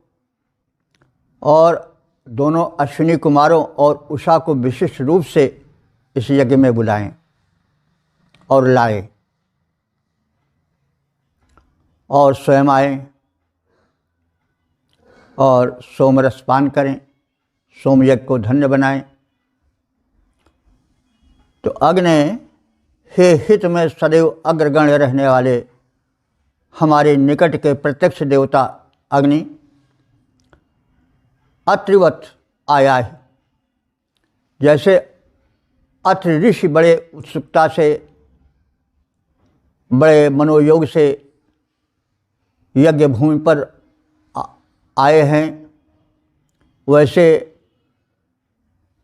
और दोनों अश्विनी कुमारों और उषा को विशिष्ट रूप से इस यज्ञ में बुलाएं और लाएं और स्वयं आएं और सोमरस पान करें, सोमयज्ञ को धन्य बनाएं। तो अग्नि हे हित में सदैव अग्रगण्य रहने वाले हमारे निकट के प्रत्यक्ष देवता अग्नि अत्रिवत आया है। जैसे अत्रि ऋषि बड़े उत्सुकता से, बड़े मनोयोग से यज्ञ भूमि पर आए हैं, वैसे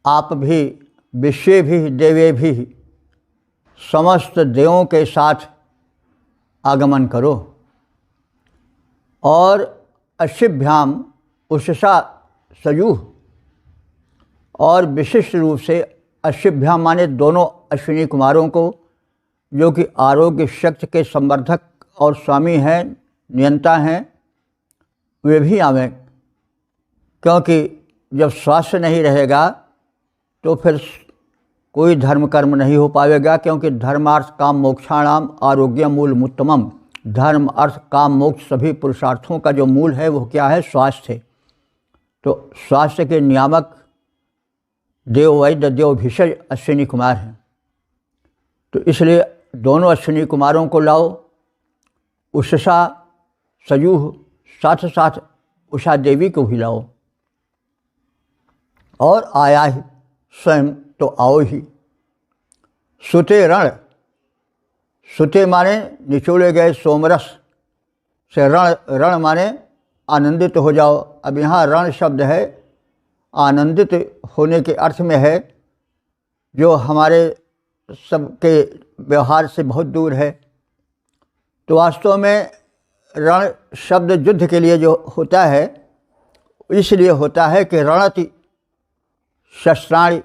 आप भी विश्वे भी देवे भी समस्त देवों के साथ आगमन करो और अशिभ्याम उषसा सजूह, और विशिष्ट रूप से अशिभ्याम माने दोनों अश्विनी कुमारों को, जो कि आरोग्य शक्ति के संवर्धक और स्वामी हैं, नियंता हैं, वे भी आवें। क्योंकि जब स्वास्थ्य नहीं रहेगा तो फिर कोई धर्म कर्म नहीं हो पाएगा, क्योंकि धर्मार्थ काम मोक्षाणाम आरोग्य मूल उत्तमम। धर्म अर्थ काम मोक्ष सभी पुरुषार्थों का जो मूल है वो क्या है? स्वास्थ्य। तो स्वास्थ्य के नियामक देव वैद्य देव भिषज अश्विनी कुमार हैं। तो इसलिए दोनों अश्विनी कुमारों को लाओ, उषसा सजूह, साथ साथ उषा देवी को भी लाओ, और आया ही स्वयं तो आओ ही। सुते रण, सुते माने निचोड़े गए सोमरस से रण, रण माने आनंदित हो जाओ। अब यहाँ रण शब्द है आनंदित होने के अर्थ में है, जो हमारे सबके व्यवहार से बहुत दूर है। तो वास्तव में रण शब्द युद्ध के लिए जो होता है, इसलिए होता है कि रणति शस्त्राणि,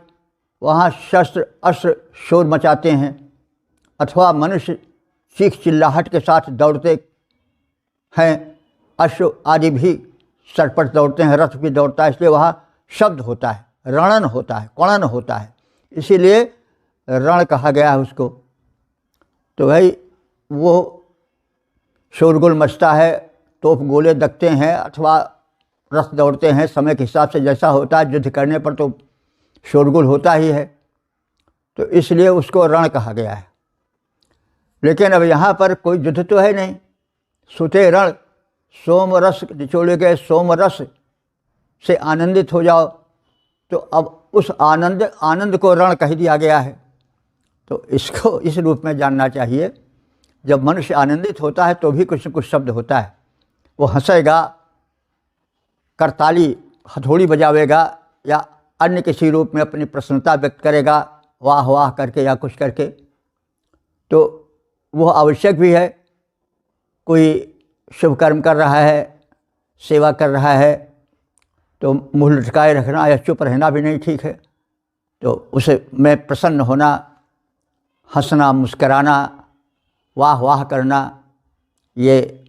वहाँ शस्त्र अस्त्र शोर मचाते हैं, अथवा मनुष्य चीख चिल्लाहट के साथ दौड़ते हैं, अश्व आदि भी सरपट दौड़ते हैं, रथ भी दौड़ता है, इसलिए वहाँ शब्द होता है, रणन होता है, कणन होता है, इसीलिए रण कहा गया है उसको। तो भाई वो शोरगुल मचता है, तोप गोले दगते हैं, अथवा रथ दौड़ते हैं, समय के हिसाब से जैसा होता है, युद्ध करने पर तो शोरगुल होता ही है, तो इसलिए उसको रण कहा गया है। लेकिन अब यहाँ पर कोई युद्ध तो है नहीं। सुते रण, सोम रस निचोड़े गए सोम रस से आनंदित हो जाओ। तो अब उस आनंद को रण कह दिया गया है। तो इसको इस रूप में जानना चाहिए, जब मनुष्य आनंदित होता है तो भी कुछ न कुछ शब्द होता है। वो हंसेगा, करताली हथौड़ी बजावेगा, या अन्य किसी रूप में अपनी प्रसन्नता व्यक्त करेगा, वाह वाह करके या कुछ करके, तो वो आवश्यक भी है। कोई शुभ कर्म कर रहा है, सेवा कर रहा है, तो मुँह लटकाए रखना या चुप रहना भी नहीं ठीक है। तो उसे में प्रसन्न होना, हंसना, मुस्कराना, वाह वाह करना, ये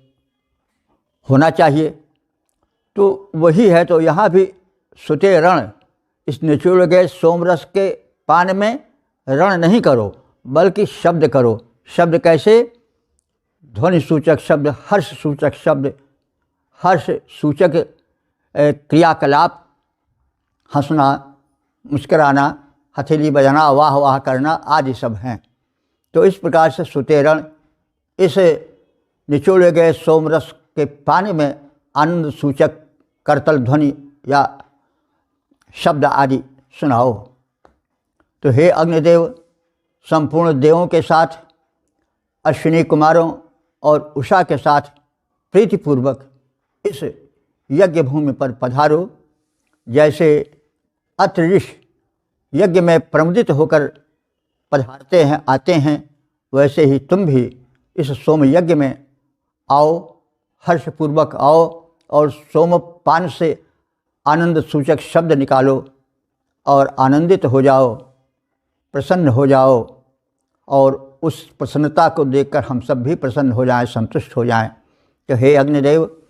होना चाहिए। तो वही है। तो यहाँ भी सुते रण, इस निचोड़ गए सोमरस के पान में रण नहीं करो, बल्कि शब्द करो। शब्द कैसे? ध्वनि सूचक शब्द, हर्ष सूचक शब्द, हर्ष सूचक क्रियाकलाप, हंसना, मुस्कराना, हथेली बजाना, वाह वाह करना आदि सब हैं। तो इस प्रकार से सुतेरण इस निचोड़े गए सोमरस के पानी में आनंद सूचक करतल ध्वनि या शब्द आदि सुनाओ। तो हे अग्निदेव, संपूर्ण देवों के साथ, अश्विनी कुमारों और उषा के साथ प्रीतिपूर्वक इस यज्ञ भूमि पर पधारो। जैसे अत्रि ऋषि यज्ञ में प्रमुदित होकर पधारते हैं, आते हैं, वैसे ही तुम भी इस सोम यज्ञ में आओ, हर्षपूर्वक आओ और सोमपान से आनंद सूचक शब्द निकालो और आनंदित हो जाओ, प्रसन्न हो जाओ, और उस प्रसन्नता को देखकर हम सब भी प्रसन्न हो जाएं, संतुष्ट हो जाएं। तो हे अग्निदेव,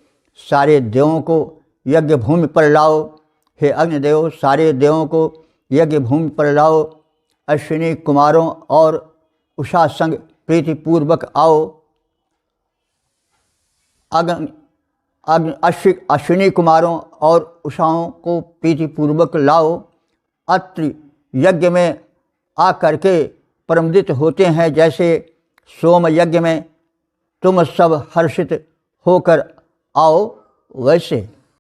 सारे देवों को यज्ञ भूमि पर लाओ। हे अग्निदेव, सारे देवों को यज्ञ भूमि पर लाओ। अश्विनी कुमारों और उषा संग प्रीतिपूर्वक आओ। अश्विनी कुमारों और उषाओं को प्रीतिपूर्वक लाओ। अत्रि यज्ञ में आकर के प्रमुदित होते हैं, जैसे सोम यज्ञ में तुम सब हर्षित होकर आओ, वैसे